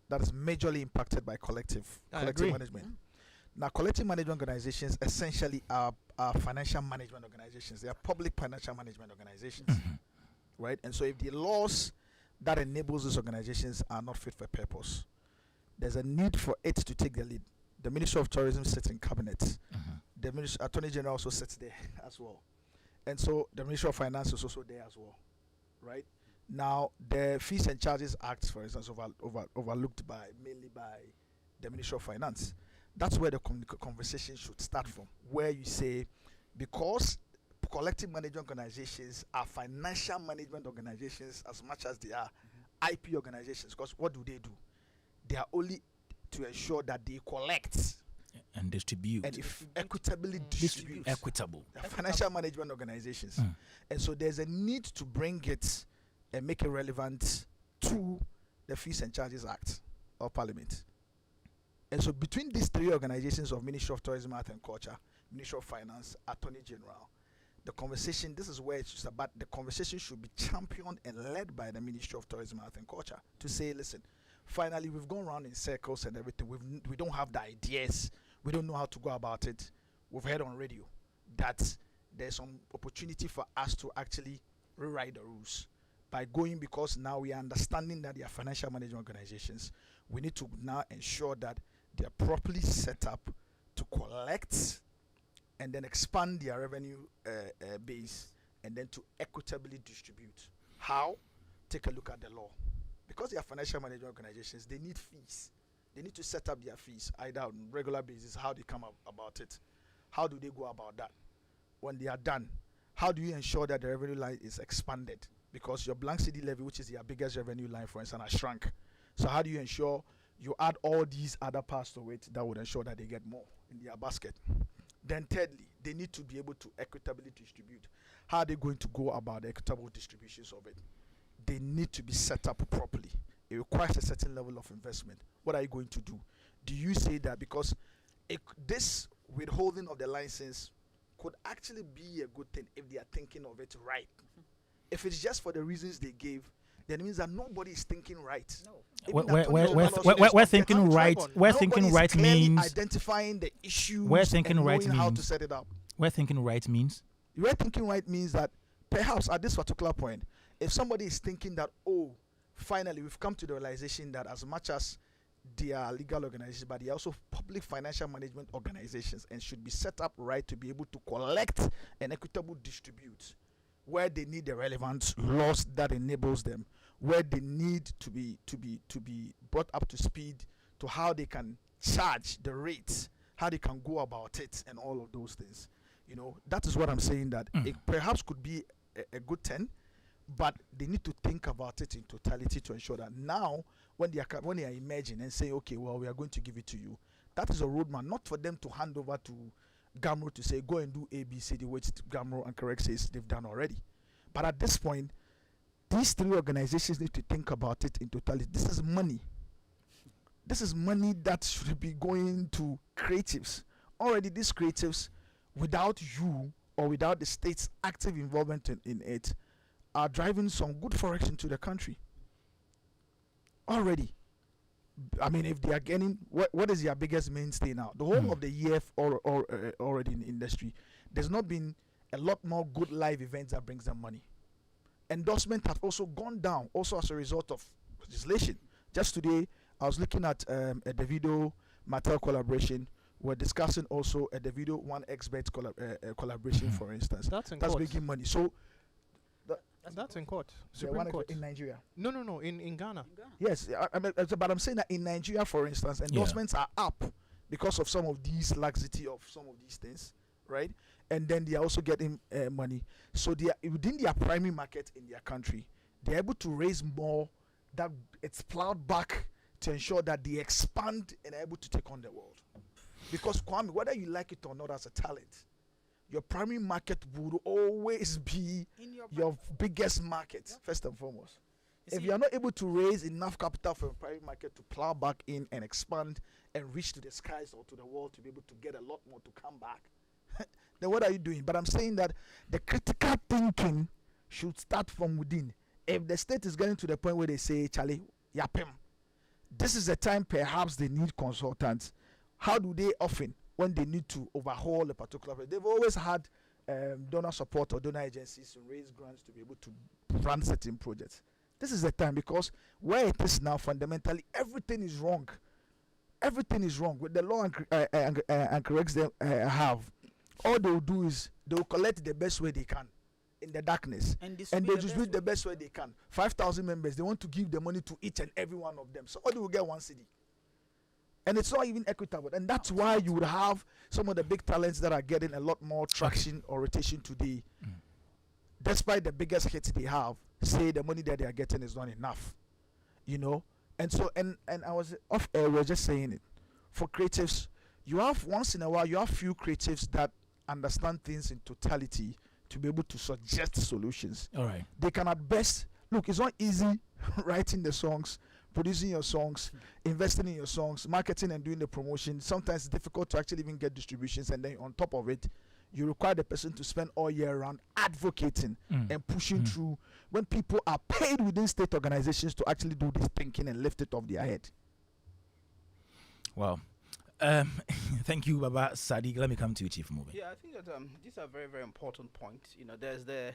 that is majorly impacted by collective I agree. management. Now, collective management organizations essentially are financial management organizations. They are public financial management organizations, right? And so, if the laws that enables these organizations are not fit for purpose, there's a need for it to take the lead. The Ministry of Tourism sits in cabinet. Mhm. The Attorney General also sits there as well. And so the Ministry of Finance is also there as well, right? Now, the Fees and Charges Act, for instance, overlooked mainly by the Ministry of Finance. That's where the conversation should start from, where you say, because collective management organizations are financial management organizations as much as they are IP organizations, because what do? They are only to ensure that they collect And distribute. and equitably distribute. Equitable. They're financial management organizations. Mm. And so there's a need to bring it and make it relevant to the Fees and Charges Act of Parliament. And so between these three organizations of Ministry of Tourism, Art and Culture, Ministry of Finance, Attorney General, the conversation, this is where it's just about, the conversation should be championed and led by the Ministry of Tourism, Art and Culture to say, listen, finally, we've gone around in circles and everything. We don't have the ideas. We don't know how to go about it. We've heard on radio that there's some opportunity for us to actually rewrite the rules by going, because now we are understanding that they are financial management organizations. We need to now ensure that they are properly set up to collect and then expand their revenue base and then to equitably distribute. How? Take a look at the law. Because they are financial management organizations, they need fees. They need to set up their fees either on regular basis. How they come about it? How do they go about that? When they are done, how do you ensure that the revenue line is expanded? Because your blank CD levy, which is their biggest revenue line, for instance, has shrunk. So how do you ensure you add all these other parts to it that would ensure that they get more in their basket? Then thirdly, they need to be able to equitably distribute. How are they going to go about the equitable distributions of it? They need to be set up properly. It requires a certain level of investment. What are you going to do? Do you say that because this withholding of the license could actually be a good thing if they are thinking of it right? If it's just for the reasons they gave, then it means that nobody is thinking right. No. Even Attorney General also We're says thinking I'll right. track on. We're nobody thinking is right clearly means. identifying the issues We're thinking and right knowing how to means- set it up. We're thinking right means. We're thinking right means that perhaps at this particular point, if somebody is thinking that, oh, finally we've come to the realization that as much as they are legal organizations, but they are also public financial management organizations and should be set up right to be able to collect and equitable distribute where they need the relevant laws that enables them, where they need to be brought up to speed to how they can charge the rates how they can go about it, and all of those things. That is what I'm saying, that it perhaps could be a good 10, but they need to think about it in totality to ensure that now, when they are emerging and saying, okay, well, we are going to give it to you, that is a roadmap, not for them to hand over to Gamro to say, go and do A, B, C, D, which Gamro and Correct says they've done already. But at this point, these three organizations need to think about it in totality. This is money. This is money that should be going to creatives. Already, these creatives, without you or without the state's active involvement in it, are driving some good forex into the country. Already. I mean, if they are getting, what is their biggest mainstay now? The whole of the year already in the industry, there's not been a lot more good live events that brings them money. Endorsement has also gone down, also as a result of legislation. Just today, I was looking at a Davido Mattel collaboration. We're discussing also a Davido 1xBet collaboration, for instance. That's making money. So that's in court. Supreme Supreme Court in Nigeria. No. In Ghana. Yes, but I'm saying that in Nigeria, for instance, endorsements are up because of some of these laxity of some of these things, right? And then they are also getting money. So they are within their primary market in their country, they're able to raise more. That it's plowed back to ensure that they expand and are able to take on the world. Because Kwame, whether you like it or not, as a talent, your primary market would always be your biggest market, first and foremost. If you are not able to raise enough capital for a primary market to plow back in and expand and reach to the skies or to the world to be able to get a lot more to come back, then what are you doing? But I'm saying that the critical thinking should start from within. If the state is getting to the point where they say, Charlie, yapem, this is the time perhaps they need consultants. How do they often, when they need to overhaul a particular project? They've always had donor support or donor agencies to raise grants to be able to run certain projects. This is the time, because where it is now, fundamentally, everything is wrong. Everything is wrong with the law and corrects they have. All they will do is they will collect the best way they can in the darkness, and they distribute the best way they can. 5,000 members, they want to give the money to each and every one of them. So all they will get one cedi. And it's not even equitable. And that's why you would have some of the big talents that are getting a lot more traction or rotation today. Despite the biggest hits they have, say the money that they are getting is not enough. And so, and I was off air, we were just saying it. For creatives, you have once in a while, you have few creatives that understand things in totality to be able to suggest solutions. All right. They can at best, look, it's not easy writing the songs, producing your songs, investing in your songs, marketing and doing the promotion. Sometimes it's difficult to actually even get distributions, and then on top of it, you require the person to spend all year round advocating and pushing through when people are paid within state organizations to actually do this thinking and lift it off their head. Wow. Thank you, Baba Sadiq. Let me come to you, Chief Movie. Yeah, I think that these are very, very important points. There's the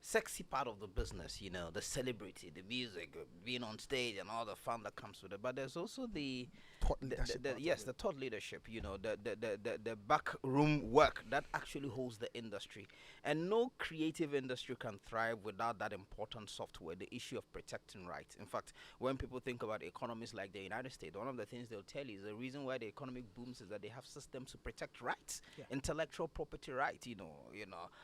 sexy part of the business, the celebrity, the music, being on stage and all the fun that comes with it. But there's also the thought leadership, the back room work that actually holds the industry. And no creative industry can thrive without that important software, the issue of protecting rights. In fact, when people think about economies like the United States, one of the things they'll tell you is the reason why the economic booms is that they have systems to protect rights, intellectual property rights,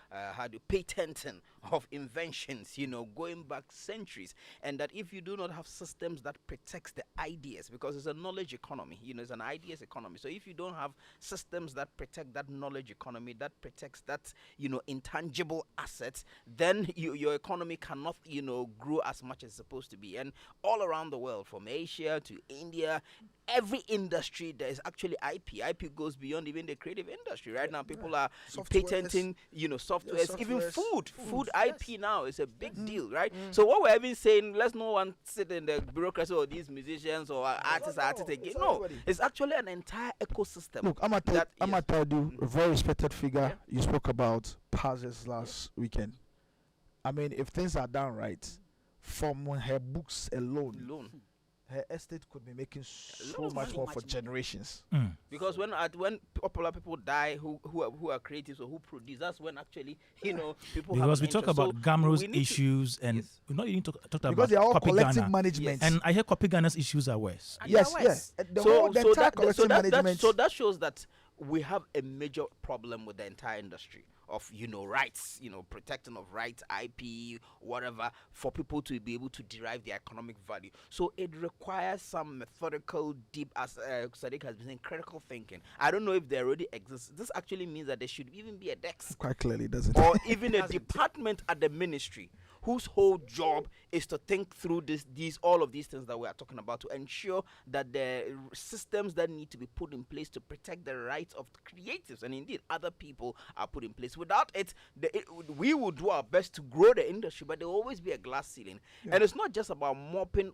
how do patenting of inventions, going back centuries, and that if you do not have systems that protects the ideas, because it's a knowledge economy, it's an ideas economy. So if you don't have systems that protect that knowledge economy, that protects that, intangible assets, then your economy cannot, grow as much as it's supposed to be. And all around the world, from Asia to India, every industry there is actually IP. IP goes beyond even the creative industry. Right now, people are patenting, softwares, even food IP now is a big deal, right? So what we're even saying, let's no one sit in the bureaucracy or these musicians or artists again. No, it's actually an entire ecosystem. Look, I'm gonna tell you, a very respected figure. You spoke about Pazes last weekend. I mean, if things are done right, from her books alone, her estate could be making so much more for generations. Because when popular people die who are creatives or who produce, that's when actually people. Because we talk about Gamro's issues and we're not even talk about because they are all Copy collective Ghana. management. And I hear Copy Ghana's issues are worse. Yes. The entire collective management. So that shows that we have a major problem with the entire industry of rights, protecting of rights, IP, whatever, for people to be able to derive their economic value. So it requires some methodical, deep, as Sadiq has been saying, critical thinking. I don't know if there already exists. This actually means that there should even be a DEX Quite clearly, doesn't or even a department at the ministry whose whole job is to think through all of these things that we are talking about, to ensure that the systems that need to be put in place to protect the rights of creatives and indeed other people are put in place. Without it, we will do our best to grow the industry, but there will always be a glass ceiling. And it's not just about mopping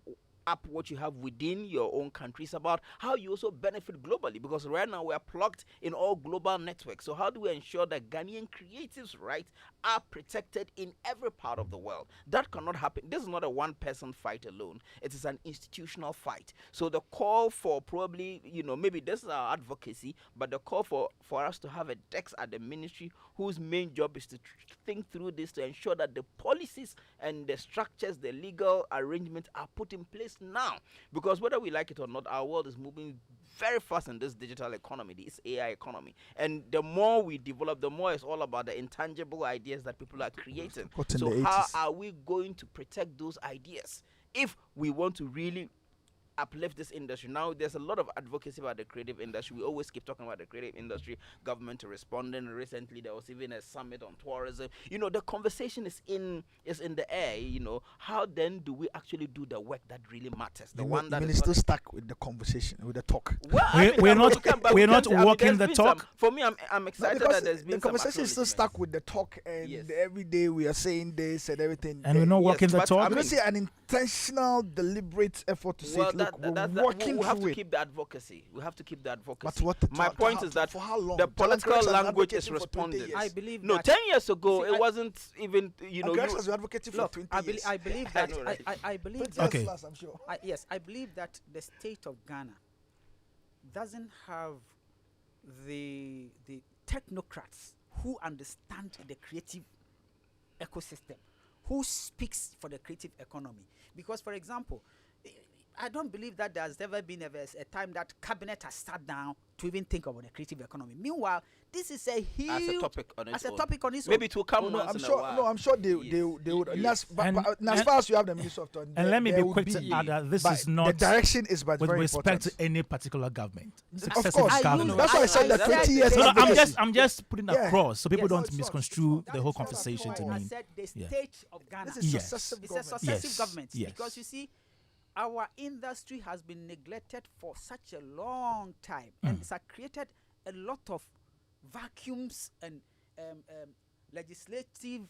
up what you have within your own country. It's about how you also benefit globally, because right now we are plugged in all global networks. So how do we ensure that Ghanaian creatives' rights are protected in every part of the world? That cannot happen. This is not a one-person fight alone. It is an institutional fight. So the call for probably, maybe this is our advocacy, but the call for us to have a DEX at the ministry whose main job is to think through this, to ensure that the policies and the structures, the legal arrangements are put in place now. Because whether we like it or not, our world is moving very fast in this digital economy, this AI economy. And the more we develop, the more it's all about the intangible ideas that people are creating. So how are we going to protect those ideas if we want to really uplift this industry? Now there's a lot of advocacy about the creative industry. We always keep talking about the creative industry, government responding. Recently there was even a summit on tourism. The conversation is in the air. How then do we actually do the work that really matters, the one that is still stuck with the conversation, with the talk? Well, we're not walking the talk. For me, I'm excited that there's been the conversation is still stuck with the talk, and every day we are saying this and everything, and we're not walking the talk. I see an intentional, deliberate effort to say, look, we're working we have to through keep the advocacy. We have to keep the advocacy. But my point is that for how long? the political language is responding. I believe no, that 10 years ago it wasn't even has been advocating for 20 years. I believe that. I believe that. Okay. I'm sure. Yes, I believe that the state of Ghana doesn't have the technocrats who understand the creative ecosystem, who speaks for the creative economy. Because, for example, I don't believe that there's ever been a time that cabinet has sat down to even think about the creative economy. Meanwhile, this is a huge as a topic on its own. own. Maybe it will come once I'm in sure. a while. No, I'm sure they would. Yes. As far as you have the Minister of Tourism, And let me there be would quick to add that this but is not the direction is but with very respect important. to any particular government. Of Successive course, government. that's why I said that 20 years. No, advocacy. I'm just putting Yeah. across so people Yes. don't misconstrue That the whole is what conversation to I mean. said the Yeah. state of Ghana. This is Yes. successive It's a government. successive Yes. government. Yes. Because you see, our industry has been neglected for such a long time, and it's created a lot of vacuums and legislative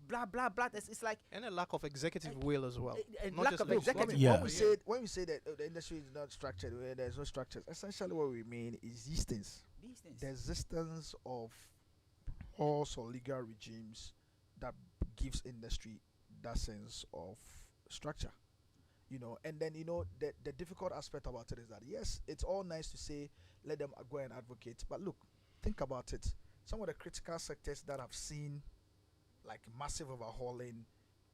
blah blah blah. It's like And a lack of executive will as well. a Not lack just of legislative. executive Yeah. When we say that the industry is not structured, where there's no structures, essentially what we mean is these things. these things. The existence of laws or legal regimes that gives industry that sense of structure, and then the difficult aspect about it is that yes, it's all nice to say let them go and advocate, but look, think about it. Some of the critical sectors that have seen like massive overhauling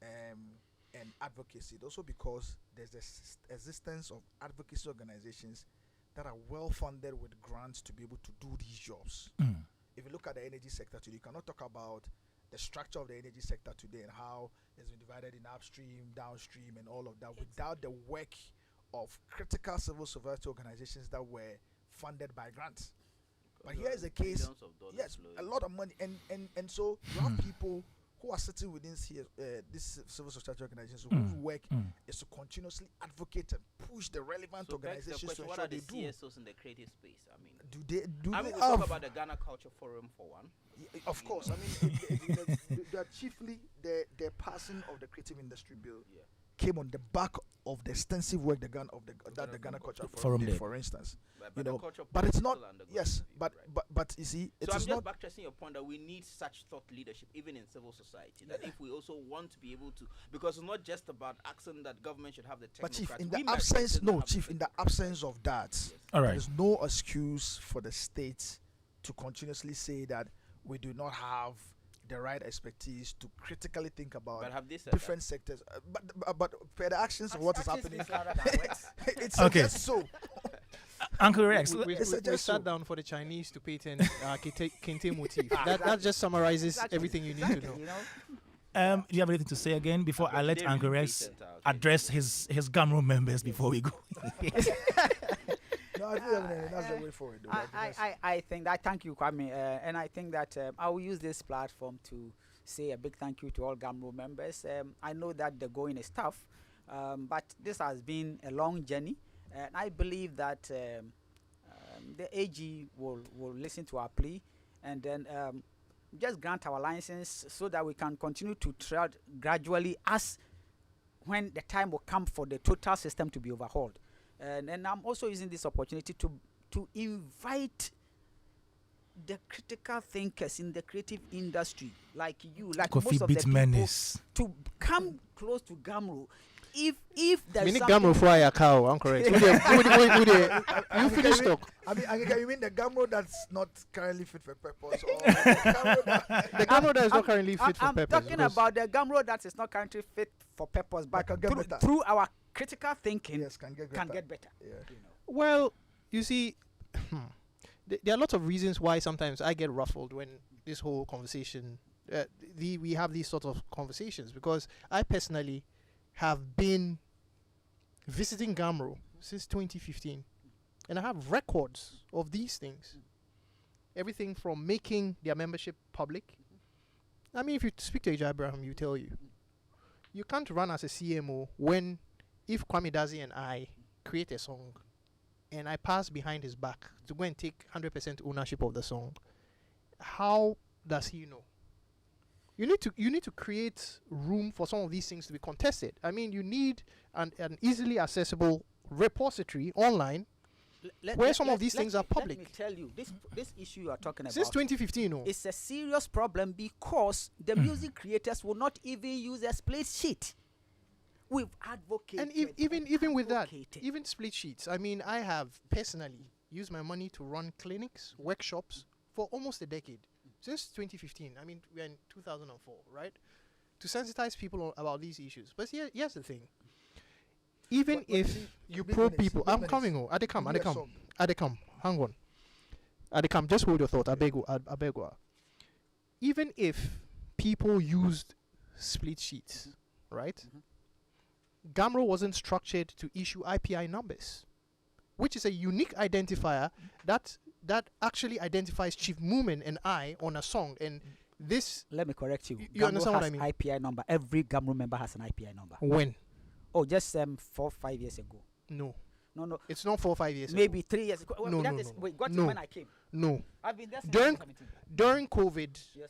and advocacy, also because there's the existence of advocacy organizations that are well funded with grants to be able to do these jobs. If you look at the energy sector today, you cannot talk about the structure of the energy sector today and how it's been divided in upstream, downstream, and all of that without the work of critical civil society organizations that were funded by grants. But here is the case, yes, a lot of money, and so you have people who are sitting within this civil society organizations whose work is to continuously advocate and push the relevant organizations to what ensure are the they do. CSOs in the creative space? I mean, Do we they talk have? about the Ghana Culture Forum for one. Of course, I mean, they are chiefly the passing of the creative industry bill came on the back of the extensive work the Ghana Culture Forum did, for instance. But it's not. Yes, but you see, it so is I'm not. just backtracing your point that we need such thought leadership even in civil society. That if we also want to be able to, because it's not just about asking that government should have the technocrats. But chief, in we the might absence, also no, have chief, in the absence of that, All there right. is no excuse for the state to continuously say that we do not have the right expertise to critically think about But have they said different sectors. But per the actions of what is happening, Actions speak louder than words. it's Okay. just so. Uncle Rex. We sat down for the Chinese to patent Kente motif. That just summarizes everything you need to know. You know? Do you have anything to say again before I let Uncle Rex address his Gamro members before we go? No, I think that's the way forward. Though. I think that, thank you, Kwame, and I think that I will use this platform to say a big thank you to all GAMRO members. I know that the going is tough, but this has been a long journey, and I believe that the AG will listen to our plea, and then just grant our license so that we can continue to tread gradually as when the time will come for the total system to be overhauled. And I'm also using this opportunity to invite the critical thinkers in the creative industry, like you, like Coffee most of the Beat people, Menace. to come close to GAMRO. If there's We need something- Gamro fry a cow. I'm correct. You finish talk. I mean, you mean the Gamro that's not currently fit for purpose, or the Gamro that The Gamro that is not currently fit for I'm purpose. talking because about the GAMRO that is not currently fit for purpose, but can get better. through our critical thinking yes, can get can better. get better. Yeah. You know. Well, you see, there are lots of reasons why sometimes I get ruffled when this whole conversation, we have these sort of conversations, because I personally have been visiting Gamro since 2015, and I have records of these things. Everything from making their membership public. I mean, if you speak to J. Abraham, you tell you. You can't run as a CMO when, if Kwame Dadzie and I create a song, and I pass behind his back to go and take 100% ownership of the song, how does he know? You need to create room for some of these things to be contested. I mean, you need an easily accessible repository online where some of these things are public. Let me tell you, this issue you are talking Since about 2015, oh. is a serious problem because the music creators will not even use a split sheet. We've advocated. And even with that, advocated. even split sheets. I mean, I have personally used my money to run clinics, workshops for almost a decade. Since 2015. I mean, we're in 2004, right? To sensitize people about these issues. But here's the thing. Even But if see, you big probe minutes, people, big I'm minutes. coming. Oh, Give me a song. hang on. Adekam, just hold your thought. I beg you. Even if people used split sheets, right? Gamro wasn't structured to issue IPI numbers, which is a unique identifier that actually identifies Chief Moomin and I on a song. And this, Let me correct you. You understand what I has mean? IPI number. Every GAMRO member has an IPI number. when? Oh, just 4-5 years ago. No, No. it's not 4 or 5 years ago. Maybe 3 years ago. No, That no, is- no. We got No. it when I came. No. I've been there since During- 2017. During COVID, Yes.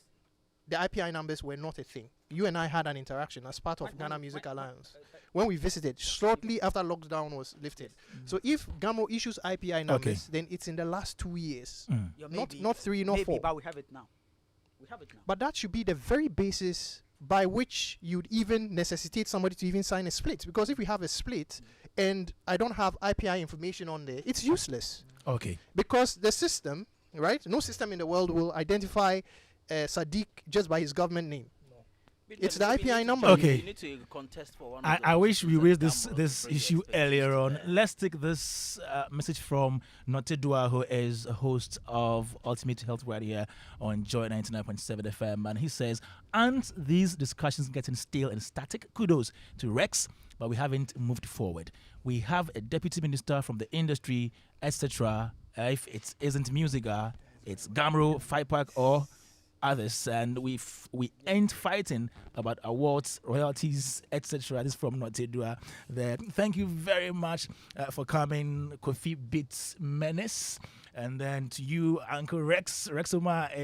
the IPI numbers were not a thing. You and I had an interaction as part of When- Ghana when- Music when- Alliance when we visited shortly after lockdown was lifted. So if Gamro issues IPI numbers, then it's in the last 2 years, Yeah, not 3, not maybe, 4. but we have it now. But that should be the very basis by which you'd even necessitate somebody to even sign a split. Because if we have a split and I don't have IPI information on there, it's useless. Okay. Because the system, right? No system in the world will identify Sadiq just by his government name. It's the IPI number. Okay. You need to contest for one. I wish we raised this issue earlier on. Let's take this message from Notedua, who is a host of Ultimate Health right here on Joy 99.7 FM. And he says, aren't these discussions getting stale and static? Kudos to Rex, but we haven't moved forward. We have a deputy minister from the industry, etc. If it isn't Musica, it's Gamro, Fight Park, or others, and we ain't fighting about awards, royalties, etc. This is from Notedua. There. Thank you very much for coming, Kofi Beats Menace, and then to you, Uncle Rex Rexoma.